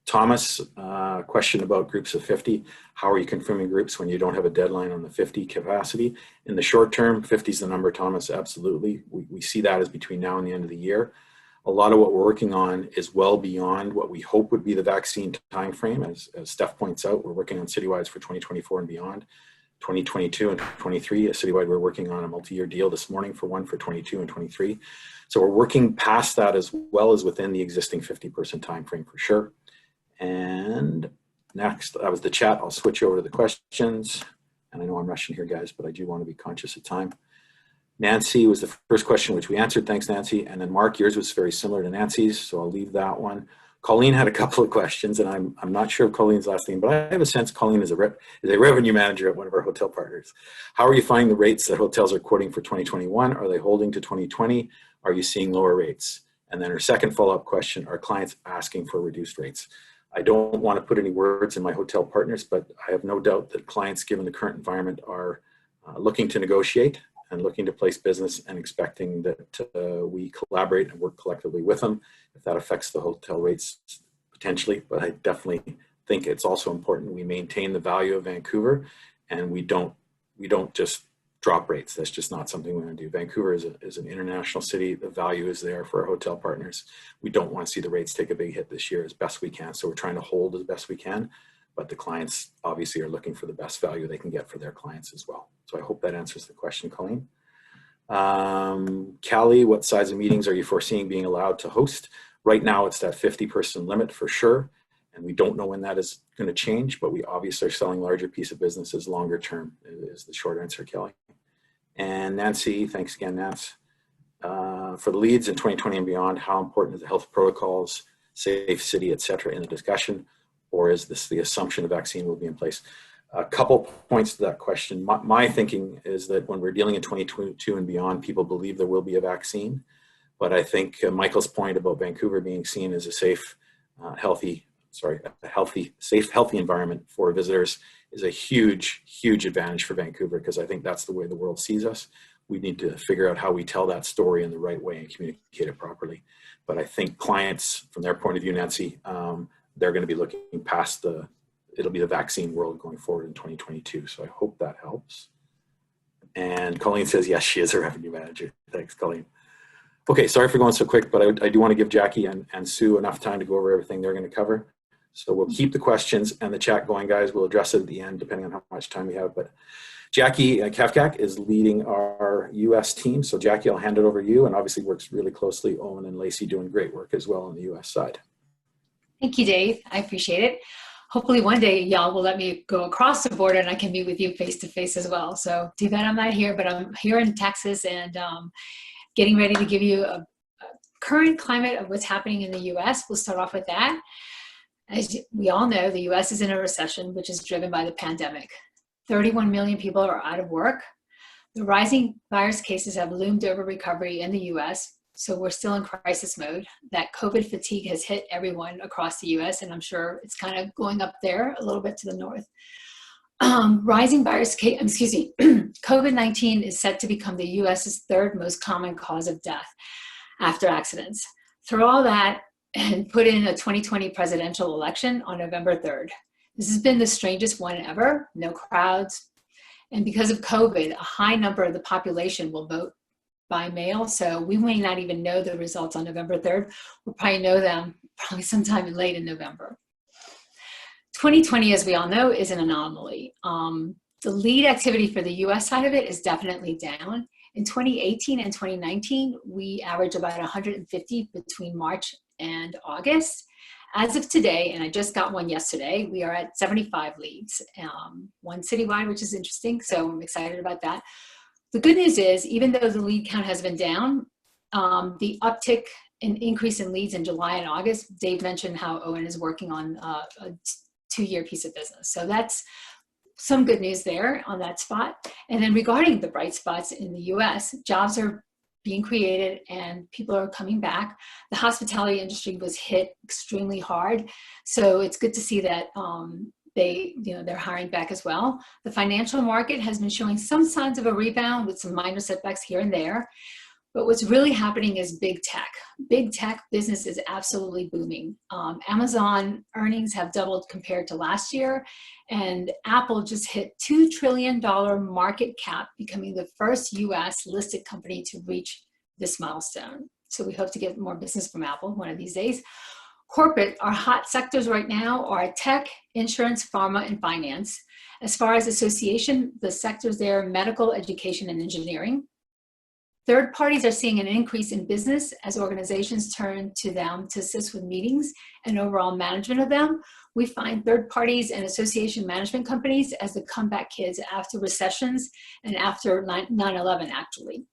Thomas, question about groups of 50. How are you confirming groups when you don't have a deadline on the 50 capacity? In the short term, 50 is the number, Thomas, absolutely. We see that as between now and the end of the year. A lot of what we're working on is well beyond what we hope would be the vaccine timeframe. As Steph points out, we're working on citywides for 2024 and beyond. 2022 and 23, a citywide, we're working on a multi-year deal this morning for one for 22 and 23. So we're working past that as well as within the existing 50-person timeframe for sure. And next, that was the chat. I'll switch over to the questions. And I know I'm rushing here, guys, but I do want to be conscious of time. Nancy was the first question, which we answered. Thanks, Nancy. And then Mark, yours was very similar to Nancy's, so I'll leave that one. Colleen had a couple of questions, and I'm not sure of Colleen's last name, but I have a sense Colleen is a revenue manager at one of our hotel partners. How are you finding the rates that hotels are quoting for 2021? Are they holding to 2020? Are you seeing lower rates? And then her second follow-up question, are clients asking for reduced rates? I don't want to put any words in my hotel partners, but I have no doubt that clients, given the current environment, are looking to negotiate and looking to place business and expecting that we collaborate and work collectively with them. If that affects the hotel rates, potentially, but I definitely think it's also important we maintain the value of Vancouver and we don't just drop rates. That's just not something we want to do. Vancouver is an international city. The value is there for our hotel partners. We don't want to see the rates take a big hit this year as best we can. So we're trying to hold as best we can, but the clients obviously are looking for the best value they can get for their clients as well. So I hope that answers the question, Colleen. Callie, what size of meetings are you foreseeing being allowed to host? Right now, it's that 50-person limit for sure. And we don't know when that is going to change, but we obviously are selling larger piece of businesses longer term is the short answer, Kelly. And Nancy, thanks again, Nance. For the leads in 2020 and beyond, how important is the health protocols, safe city, et cetera, in the discussion? Or is this the assumption the vaccine will be in place? A couple points to that question. My thinking is that when we're dealing in 2022 and beyond, people believe there will be a vaccine. But I think Michael's point about Vancouver being seen as a safe, healthy environment for visitors is a huge, huge advantage for Vancouver, because I think that's the way the world sees us. We need to figure out how we tell that story in the right way and communicate it properly. But I think clients, from their point of view, Nancy, they're going to be looking past it'll be the vaccine world going forward in 2022. So I hope that helps. And Colleen says, yes, she is a revenue manager. Thanks, Colleen. Okay, sorry for going so quick, but I do want to give Jackie and Sue enough time to go over everything they're going to cover. So we'll keep the questions and the chat going, guys. We'll address it at the end, depending on how much time we have. But Jackie Kafkak is leading our US team. So Jackie, I'll hand it over to you, and obviously works really closely. Owen and Lacey doing great work as well on the US side. Thank you, Dave. I appreciate it. Hopefully one day y'all will let me go across the border and I can meet with you face to face as well. So do that, I'm not here, but I'm here in Texas and getting ready to give you a current climate of what's happening in the US. We'll start off with that. As we all know, the US is in a recession, which is driven by the pandemic. 31 million people are out of work. The rising virus cases have loomed over recovery in the US, So we're still in crisis mode. That COVID fatigue has hit everyone across the US, and I'm sure it's kind of going up there a little bit to the north. Rising virus case, excuse me, COVID-19 is set to become the US's third most common cause of death after accidents. Through all that, and put in a 2020 presidential election on November 3rd. This has been the strangest one ever, no crowds. And because of COVID, a high number of the population will vote by mail. So we may not even know the results on November 3rd. We'll probably know them probably sometime late in November. 2020, as we all know, is an anomaly. The lead activity for the US side of it is definitely down. In 2018 and 2019, we averaged about 150 between March and August. As of today, and I just got one yesterday, we are at 75 leads, one citywide, which is interesting. So I'm excited about that. The good news is, even though the lead count has been down, the uptick in increase in leads in July and August, Dave mentioned how Owen is working on a 2-year piece of business. So that's some good news there on that spot. And then regarding the bright spots in the US, jobs are being created and people are coming back. The hospitality industry was hit extremely hard. So it's good to see that they're hiring back as well. The financial market has been showing some signs of a rebound with some minor setbacks here and there. But what's really happening is big tech. Big tech business is absolutely booming. Amazon earnings have doubled compared to last year, and Apple just hit $2 trillion market cap, becoming the first US listed company to reach this milestone. So we hope to get more business from Apple one of these days. Corporate, our hot sectors right now are tech, insurance, pharma, and finance. As far as association, the sectors there, medical, education, and engineering. Third parties are seeing an increase in business as organizations turn to them to assist with meetings and overall management of them. We find third parties and association management companies as the comeback kids after recessions and after 9/11 actually.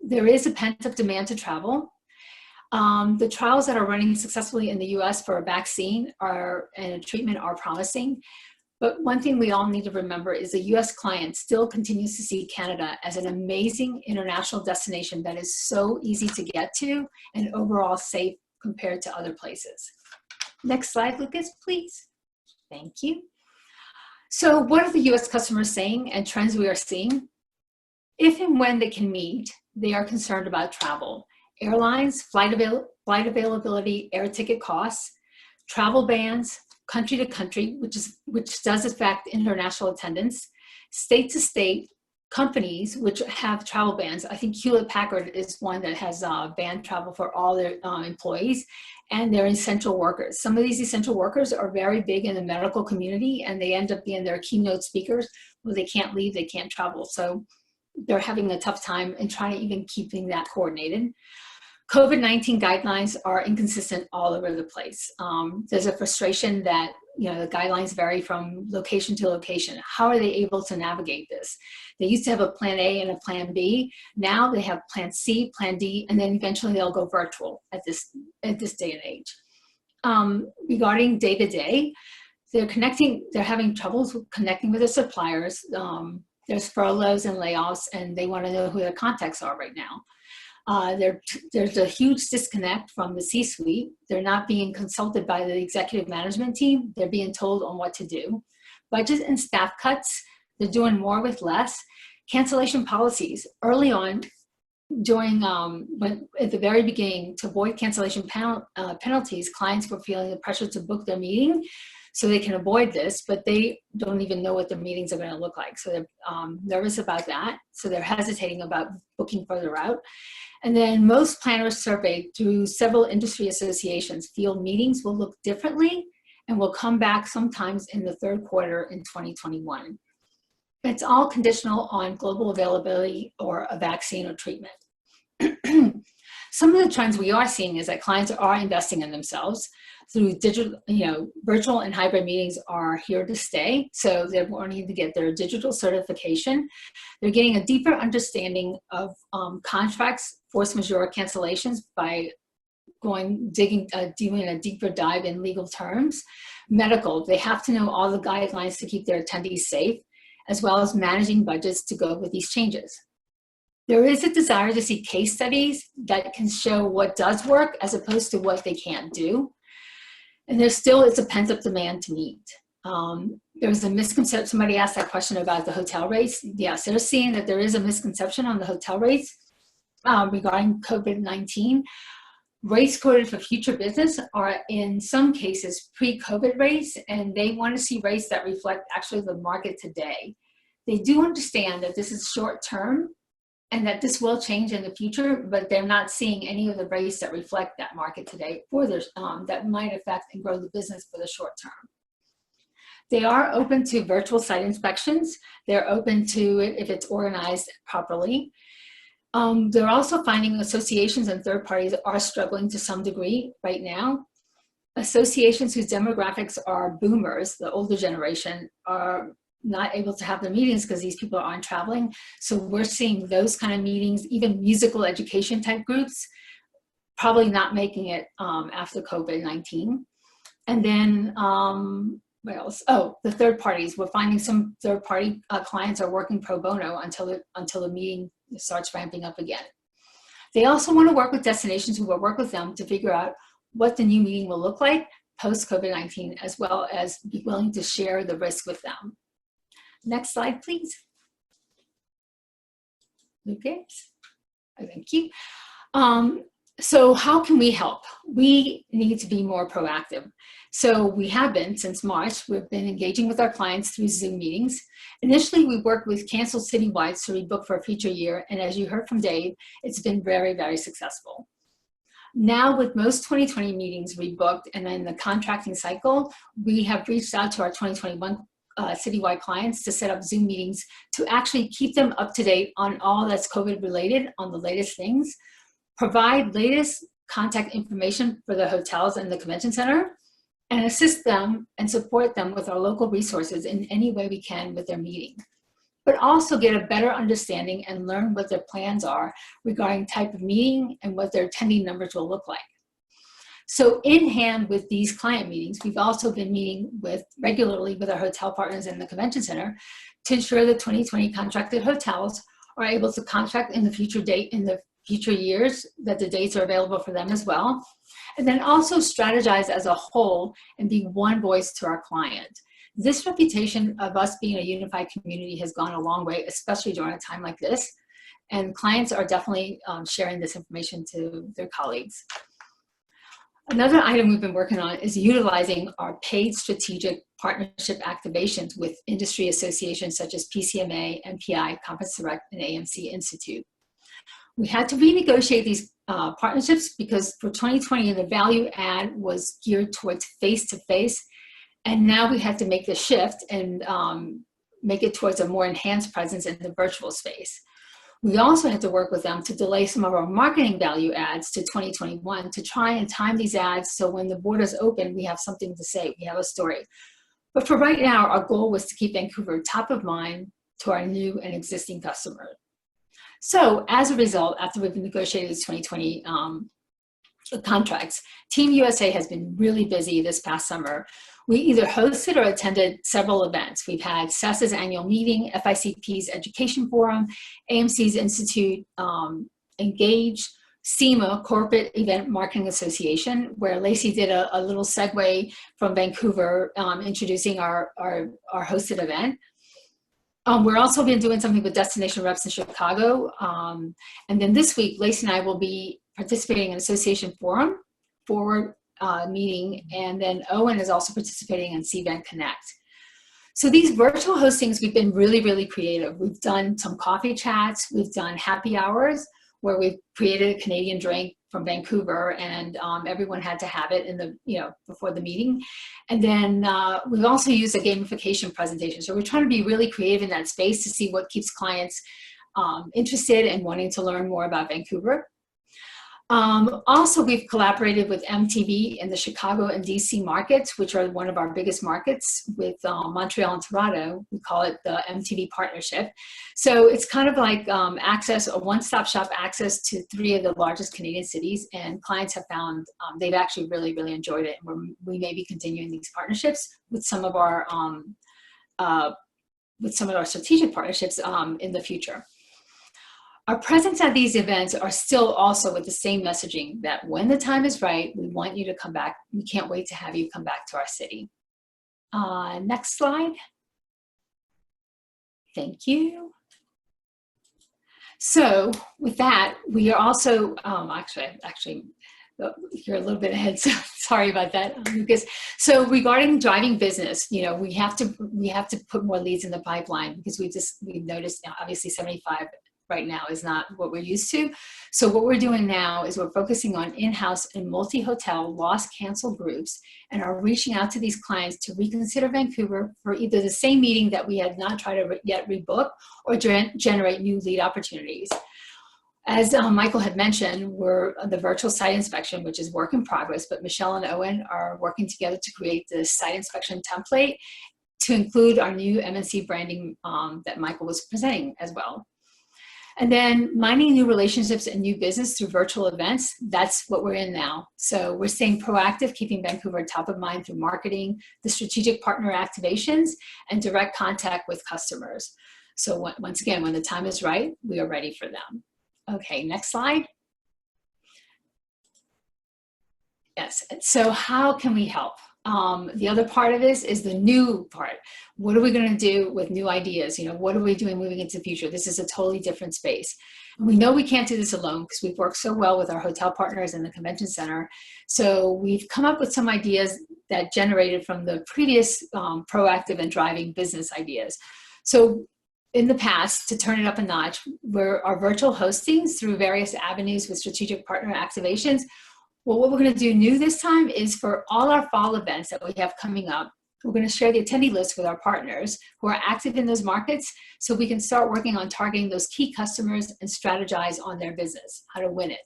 There is a pent-up demand to travel. The trials that are running successfully in the US for a vaccine and a treatment are promising. But one thing we all need to remember is the US client still continues to see Canada as an amazing international destination that is so easy to get to and overall safe compared to other places. Next slide, Lucas, please. Thank you. So what are the US customers saying and trends we are seeing? If and when they can meet, they are concerned about travel. Airlines, flight availability, air ticket costs, travel bans, country to country, which does affect international attendance, state to state, companies which have travel bans. I think Hewlett-Packard is one that has banned travel for all their employees, and they're essential workers. Some of these essential workers are very big in the medical community, and they end up being their keynote speakers. Well, they can't leave, they can't travel. So they're having a tough time and trying to even keeping that coordinated. COVID-19 guidelines are inconsistent all over the place. There's a frustration that the guidelines vary from location to location. How are they able to navigate this? They used to have a plan A and a plan B. Now they have plan C, plan D, and then eventually they'll go virtual at this day and age. Regarding day-to-day, they're having troubles with connecting with their suppliers. There's furloughs and layoffs, and they want to know who their contacts are right now. There's a huge disconnect from the C-suite. They're not being consulted by the executive management team. They're being told on what to do. Budget and staff cuts, they're doing more with less. Cancellation policies. Early on, during at the very beginning, to avoid cancellation penalties, clients were feeling the pressure to book their meeting so they can avoid this, but they don't even know what their meetings are going to look like. So they're nervous about that. So they're hesitating about booking further out. And then most planners surveyed through several industry associations feel meetings will look differently and will come back sometimes in the third quarter in 2021. It's all conditional on global availability or a vaccine or treatment. Some of the trends we are seeing is that clients are investing in themselves through digital, virtual and hybrid meetings are here to stay. So they're wanting to get their digital certification. They're getting a deeper understanding of contracts, force majeure cancellations by doing a deeper dive in legal terms. Medical, they have to know all the guidelines to keep their attendees safe, as well as managing budgets to go with these changes. There is a desire to see case studies that can show what does work as opposed to what they can't do. And there still is a pent-up demand to meet. There's a misconception, somebody asked that question about the hotel rates. Yes, they're seeing that there is a misconception on the hotel rates regarding COVID-19. Rates quoted for future business are in some cases pre-COVID rates, and they want to see rates that reflect actually the market today. They do understand that this is short term and that this will change in the future, but they're not seeing any of the rates that reflect that market today for their, that might affect and grow the business for the short term. They are open to virtual site inspections. They're open to it if it's organized properly. They're also finding associations and third parties are struggling to some degree right now. Associations whose demographics are boomers, the older generation, are not able to have their meetings because these people aren't traveling. So we're seeing those kind of meetings, even musical education type groups, probably not making it after COVID-19. And then what else? Oh, the third parties. We're finding some third party clients are working pro bono until the meeting starts ramping up again. They also want to work with destinations who will work with them to figure out what the new meeting will look like post COVID-19, as well as be willing to share the risk with them. Next slide, please. Lucas. Thank you. So how can we help? We need to be more proactive. So we have been since March. We've been engaging with our clients through Zoom meetings. Initially, we worked with canceled citywides to rebook for a future year. And as you heard from Dave, it's been very, very successful. Now with most 2020 meetings rebooked and then the contracting cycle, we have reached out to our 2021 citywide clients to set up Zoom meetings to actually keep them up to date on all that's COVID related, on the latest things, provide latest contact information for the hotels and the convention center, and assist them and support them with our local resources in any way we can with their meeting. But also get a better understanding and learn what their plans are regarding type of meeting and what their attending numbers will look like. So in hand with these client meetings, we've also been meeting regularly with our hotel partners in the convention center to ensure that 2020 contracted hotels are able to contract in the future years, that the dates are available for them as well. And then also strategize as a whole and be one voice to our client. This reputation of us being a unified community has gone a long way, especially during a time like this. And clients are definitely sharing this information to their colleagues. Another item we've been working on is utilizing our paid strategic partnership activations with industry associations such as PCMA, MPI, Conference Direct, and AMC Institute. We had to renegotiate these partnerships because for 2020, the value add was geared towards face-to-face, and now we had to make the shift and make it towards a more enhanced presence in the virtual space. We also had to work with them to delay some of our marketing value ads to 2021 to try and time these ads so when the borders open, we have something to say, we have a story. But for right now, our goal was to keep Vancouver top of mind to our new and existing customers. So as a result, after we've negotiated these 2020 contracts, Team USA has been really busy this past summer. We either hosted or attended several events. We've had CESA's annual meeting, FICP's education forum, AMC's Institute Engage, SEMA, Corporate Event Marketing Association, where Lacey did a little segue from Vancouver introducing our hosted event. We're also been doing something with Destination Reps in Chicago. And then this week, Lacey and I will be participating in Association Forum Forward meeting, and then Owen is also participating in CVent Connect. So these virtual hostings, we've been really, really creative. We've done some coffee chats, we've done happy hours where we've created a Canadian drink from Vancouver, and everyone had to have it in the, before the meeting. And then we've also used a gamification presentation. So we're trying to be really creative in that space to see what keeps clients interested and wanting to learn more about Vancouver. Also, we've collaborated with MTV in the Chicago and DC markets, which are one of our biggest markets with Montreal and Toronto. We call it the MTV partnership. So it's kind of like a one-stop shop access to 3 of the largest Canadian cities, and clients have found they've actually really, really enjoyed it. And we may be continuing these partnerships with some of our strategic partnerships in the future. Our presence at these events are still also with the same messaging that when the time is right, we want you to come back. We can't wait to have you come back to our city. Next slide. Thank you. So with that, we are also, actually, you're a little bit ahead, so sorry about that, Lucas. So regarding driving business, you know, we have to put more leads in the pipeline because we've noticed now, obviously 75 right now is not what we're used to. So what we're doing now is we're focusing on in-house and multi-hotel lost cancel groups and are reaching out to these clients to reconsider Vancouver for either the same meeting that we had not tried to yet rebook or generate new lead opportunities. As Michael had mentioned, we're the virtual site inspection, which is work in progress, but Michelle and Owen are working together to create the site inspection template to include our new MNC branding that Michael was presenting as well. And then mining new relationships and new business through virtual events, that's what we're in now. So we're staying proactive, keeping Vancouver top of mind through marketing, the strategic partner activations, and direct contact with customers. So once again, when the time is right, we are ready for them. Okay, next slide. Yes, so how can we help? The other part of this is the new part. What are we going to do with new ideas? You know, what are we doing moving into the future? This is a totally different space. And we know we can't do this alone because we've worked so well with our hotel partners and the convention center. So we've come up with some ideas that generated from the previous proactive and driving business ideas. So in the past, to turn it up a notch, our virtual hostings through various avenues with strategic partner activations. Well, what we're going to do new this time is for all our fall events that we have coming up, we're going to share the attendee list with our partners who are active in those markets so we can start working on targeting those key customers and strategize on their business, how to win it.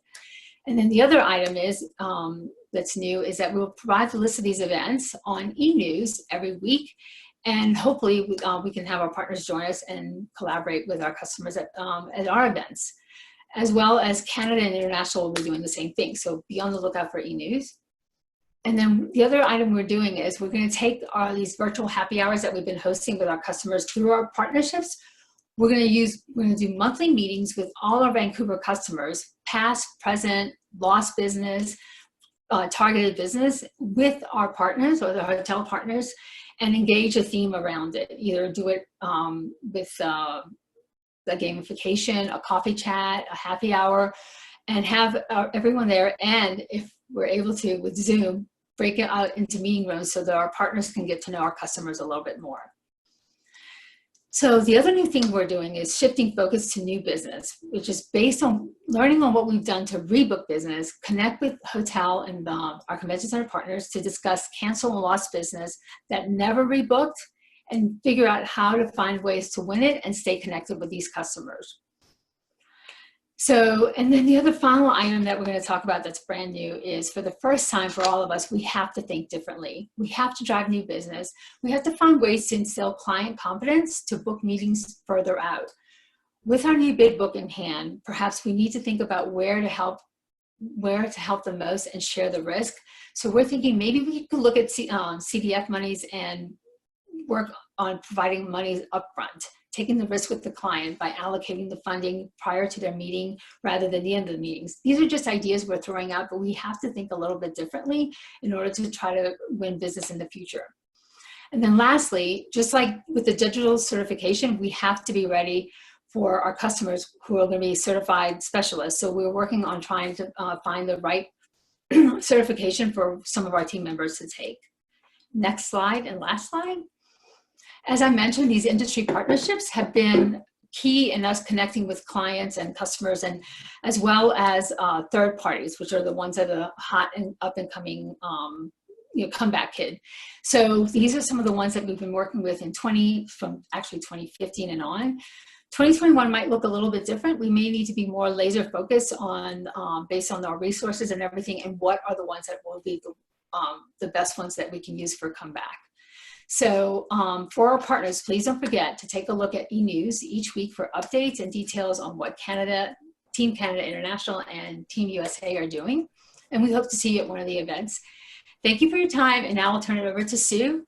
And then the other item is that's new is that we'll provide the list of these events on e-news every week. And hopefully we can have our partners join us and collaborate with our customers at our events. As well as Canada and International will be doing the same thing. So be on the lookout for e-news. And then the other item we're doing is we're going to take these virtual happy hours that we've been hosting with our customers through our partnerships. We're going to do monthly meetings with all our Vancouver customers, past, present, lost business, targeted business, with our partners or the hotel partners, and engage a theme around it. Either do it with a gamification, a coffee chat, a happy hour, and have everyone there. And if we're able to, with Zoom, break it out into meeting rooms so that our partners can get to know our customers a little bit more. So the other new thing we're doing is shifting focus to new business, which is based on learning on what we've done to rebook business, connect with hotel and our convention center partners to discuss cancel and lost business that never rebooked, and figure out how to find ways to win it and stay connected with these customers. So, and then the other final item that we're going to talk about that's brand new is, for the first time for all of us, we have to think differently. We have to drive new business. We have to find ways to instill client confidence to book meetings further out. With our new bid book in hand, perhaps we need to think about where to help the most and share the risk. So we're thinking maybe we could look at CDF monies and work on providing money upfront, taking the risk with the client by allocating the funding prior to their meeting rather than the end of the meetings. These are just ideas we're throwing out, but we have to think a little bit differently in order to try to win business in the future. And then lastly, just like with the digital certification, we have to be ready for our customers who are going to be certified specialists. So we're working on trying to find the right certification for some of our team members to take. Next slide and last slide. As I mentioned, these industry partnerships have been key in us connecting with clients and customers, and as well as third parties, which are the ones that are hot and up and coming comeback kid. So these are some of the ones that we've been working with from 2015 and on. 2021 might look a little bit different. We may need to be more laser focused on based on our resources and everything, and what are the ones that will be the best ones that we can use for comeback. So for our partners, please don't forget to take a look at e-news each week for updates and details on what Team Canada International and Team USA are doing. And we hope to see you at one of the events. Thank you for your time. And now I'll turn it over to Sue.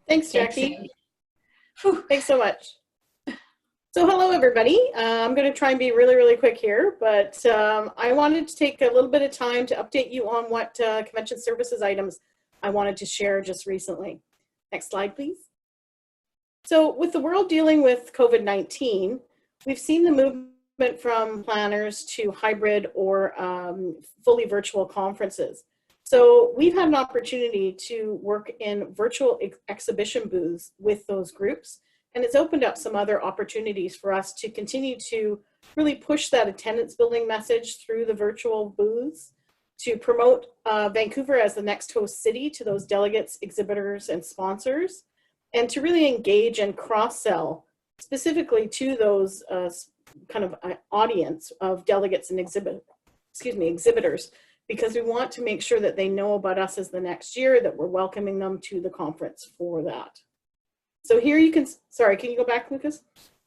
Thanks, Jackie. Thanks, Thanks so much. So hello, everybody. I'm going to try and be really, really quick here, but I wanted to take a little bit of time to update you on what convention services items I wanted to share just recently. Next slide, please. So with the world dealing with COVID-19, we've seen the movement from planners to hybrid or fully virtual conferences. So we've had an opportunity to work in virtual exhibition booths with those groups. And it's opened up some other opportunities for us to continue to really push that attendance building message through the virtual booths, to promote Vancouver as the next host city to those delegates, exhibitors, and sponsors, and to really engage and cross-sell specifically to those kind of audience of delegates and exhibitors, because we want to make sure that they know about us as the next year, that we're welcoming them to the conference for that. So here you can, sorry, can you go back, Lucas?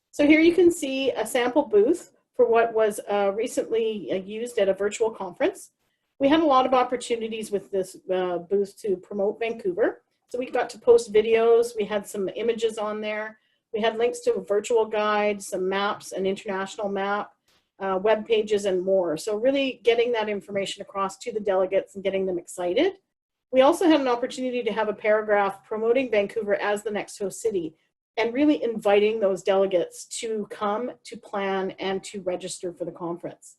So here you can see a sample booth for what was recently used at a virtual conference. We had a lot of opportunities with this booth to promote Vancouver. So we got to post videos, we had some images on there, we had links to a virtual guide, some maps, an international map, web pages, and more. So really getting that information across to the delegates and getting them excited. We also had an opportunity to have a paragraph promoting Vancouver as the next host city and really inviting those delegates to come, to plan, and to register for the conference.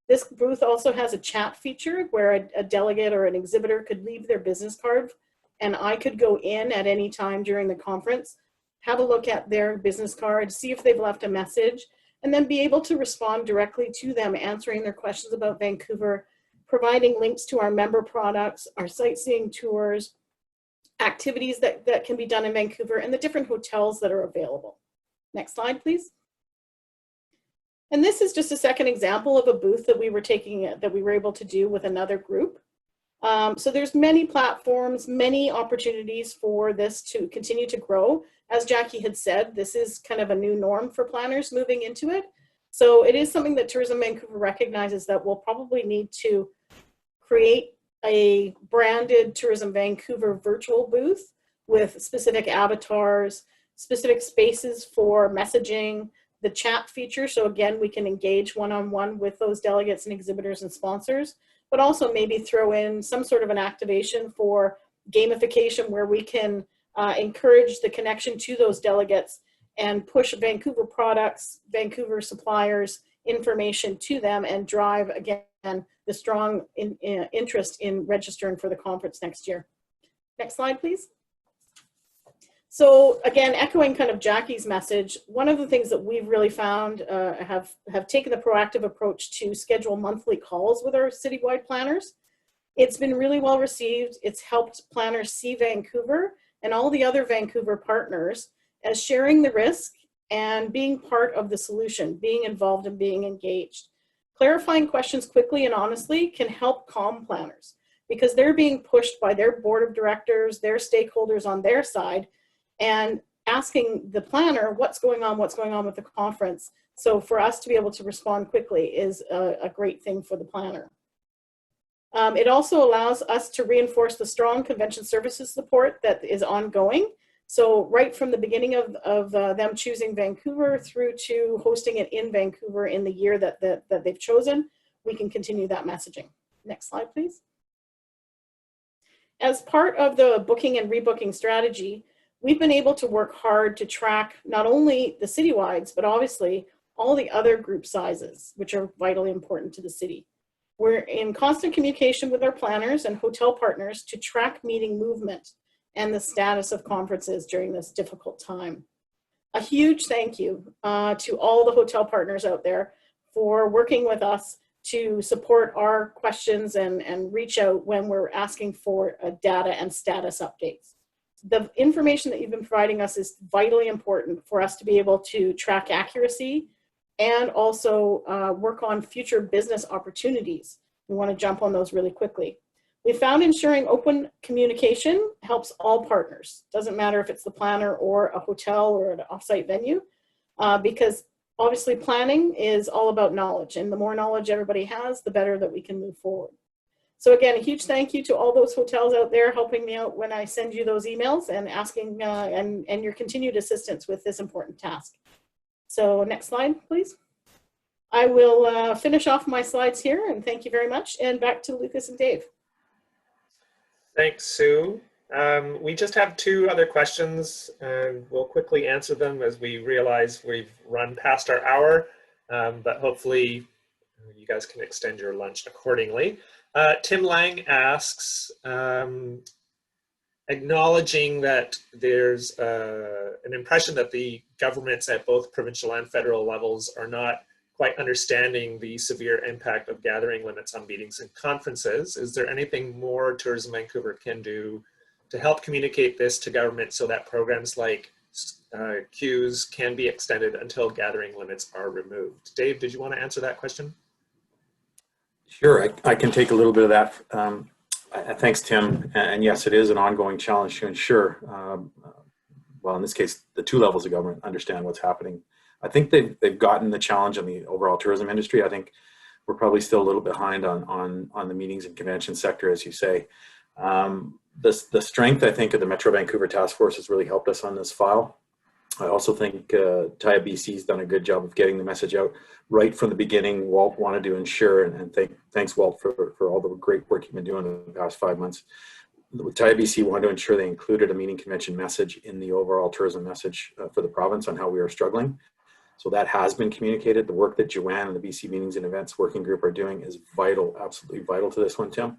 This booth also has a chat feature where a delegate or an exhibitor could leave their business card, and I could go in at any time during the conference, have a look at their business card, see if they've left a message, and then be able to respond directly to them, answering their questions about Vancouver, providing links to our member products, our sightseeing tours, activities that can be done in Vancouver, and the different hotels that are available. Next slide, please. And this is just a second example of a booth that we were able to do with another group. So there's many platforms, many opportunities for this to continue to grow. As Jackie had said, this is kind of a new norm for planners moving into it. So it is something that Tourism Vancouver recognizes that we'll probably need to create a branded Tourism Vancouver virtual booth with specific avatars, specific spaces for messaging, the chat feature. So again, we can engage one-on-one with those delegates and exhibitors and sponsors, but also maybe throw in some sort of an activation for gamification where we can encourage the connection to those delegates and push Vancouver products, Vancouver suppliers, information to them, and drive, again, the strong interest in registering for the conference next year. Next slide, please. So again, echoing kind of Jackie's message, one of the things that we've really found have taken the proactive approach to schedule monthly calls with our citywide planners. It's been really well received. It's helped planners see Vancouver and all the other Vancouver partners as sharing the risk and being part of the solution, being involved and being engaged. Clarifying questions quickly and honestly can help calm planners because they're being pushed by their board of directors, their stakeholders on their side, and asking the planner what's going on with the conference. So for us to be able to respond quickly is a great thing for the planner. It also allows us to reinforce the strong convention services support that is ongoing. So right from the beginning of them choosing Vancouver through to hosting it in Vancouver in the year that they've chosen, we can continue that messaging. Next slide, please. As part of the booking and rebooking strategy, we've been able to work hard to track not only the citywides, but obviously all the other group sizes, which are vitally important to the city. We're in constant communication with our planners and hotel partners to track meeting movement and the status of conferences during this difficult time. A huge thank you to all the hotel partners out there for working with us to support our questions and reach out when we're asking for data and status updates. The information that you've been providing us is vitally important for us to be able to track accuracy and also work on future business opportunities. We want to jump on those really quickly. We found ensuring open communication helps all partners. Doesn't matter if it's the planner or a hotel or an offsite venue, because obviously planning is all about knowledge, and the more knowledge everybody has, the better that we can move forward. So again, a huge thank you to all those hotels out there helping me out when I send you those emails and asking and your continued assistance with this important task. So next slide, please. I will finish off my slides here, and thank you very much. And back to Lucas and Dave. Thanks, Sue. We just have two other questions, and we'll quickly answer them as we realize we've run past our hour, but hopefully you guys can extend your lunch accordingly. Tim Lang asks, acknowledging that there's an impression that the governments at both provincial and federal levels are not quite understanding the severe impact of gathering limits on meetings and conferences. Is there anything more Tourism Vancouver can do to help communicate this to government so that programs like queues can be extended until gathering limits are removed? Dave, did you want to answer that question? Sure, I can take a little bit of that. Thanks, Tim. And yes, it is an ongoing challenge to ensure, well, in this case, the two levels of government understand what's happening. I think they've gotten the challenge on the overall tourism industry. I think we're probably still a little behind on the meetings and convention sector, as you say. The strength, I think, of the Metro Vancouver Task Force has really helped us on this file. I also think TIA BC's done a good job of getting the message out right from the beginning. Walt wanted to ensure, and thanks Walt for all the great work you've been doing in the past 5 months. TIA BC wanted to ensure they included a meeting convention message in the overall tourism message for the province on how we are struggling. So that has been communicated. The work that Joanne and the BC Meetings and Events Working Group are doing is vital, absolutely vital to this one, Tim.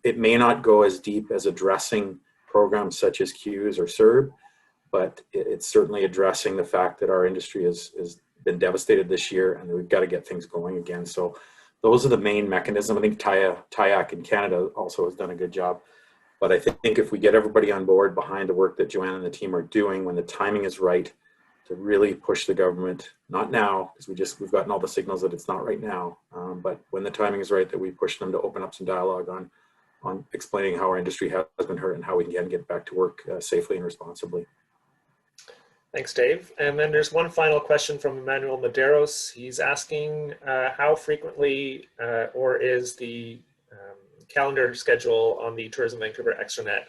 It may not go as deep as addressing programs such as queues or CERB, but it's certainly addressing the fact that our industry has been devastated this year and we've got to get things going again. So those are the main mechanisms. I think TIAC in Canada also has done a good job. But I think if we get everybody on board behind the work that Joanne and the team are doing, when the timing is right, to really push the government, not now, because we've gotten all the signals that it's not right now, but when the timing is right, that we push them to open up some dialogue on explaining how our industry has been hurt and how we can get back to work safely and responsibly. Thanks, Dave. And then there's one final question from Emmanuel Medeiros. He's asking how frequently or is the calendar schedule on the Tourism Vancouver extranet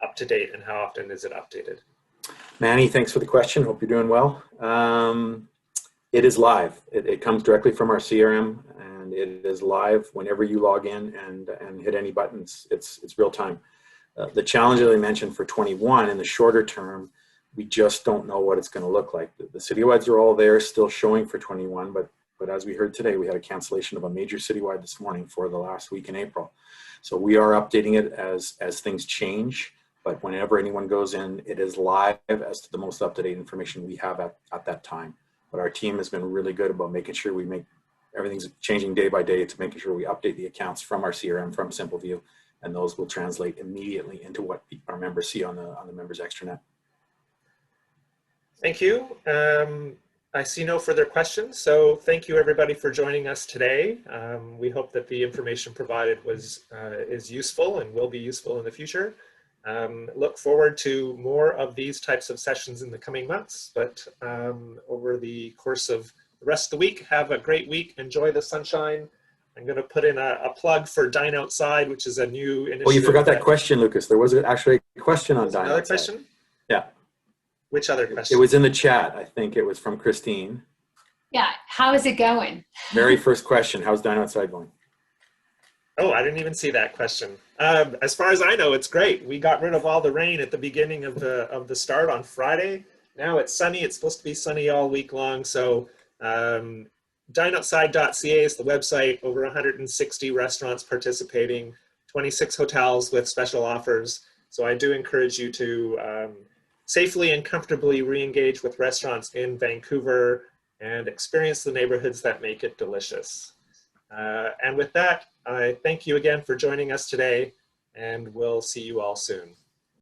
up to date, and how often is it updated? Manny, thanks for the question. Hope you're doing well. It is live. It comes directly from our CRM, and it is live whenever you log in and hit any buttons. It's real time. The challenge that I mentioned for 21 in the shorter term, we just don't know what it's going to look like. The citywides are all there, still showing for 21, but as we heard today, we had a cancellation of a major citywide this morning for the last week in April. So we are updating it as things change. But whenever anyone goes in, it is live as to the most up-to-date information we have at that time. But our team has been really good about making sure everything's changing day by day to making sure we update the accounts from our CRM, from SimpleView, and those will translate immediately into what our members see on the members extranet. Thank you. I see no further questions, so thank you everybody for joining us today. We hope that the information provided is useful and will be useful in the future. Look forward to more of these types of sessions in the coming months, but over the course of the rest of the week, have a great week. Enjoy the sunshine. I'm going to put in a plug for Dine Outside, which is a new initiative. Oh, you forgot that question, Lucas. There was actually a question on Dine Outside. Another question? Yeah. Which other question? It was in the chat. I think it was from Christine. Yeah, how is it going? Very first question, how's Dine Outside going? Oh, I didn't even see that question. As far as I know, it's great. We got rid of all the rain at the beginning of the start on Friday. Now it's sunny. It's supposed to be sunny all week long. So dineoutside.ca is the website. Over 160 restaurants participating, 26 hotels with special offers. So I do encourage you to safely and comfortably re-engage with restaurants in Vancouver and experience the neighborhoods that make it delicious. And with that, I thank you again for joining us today, and we'll see you all soon.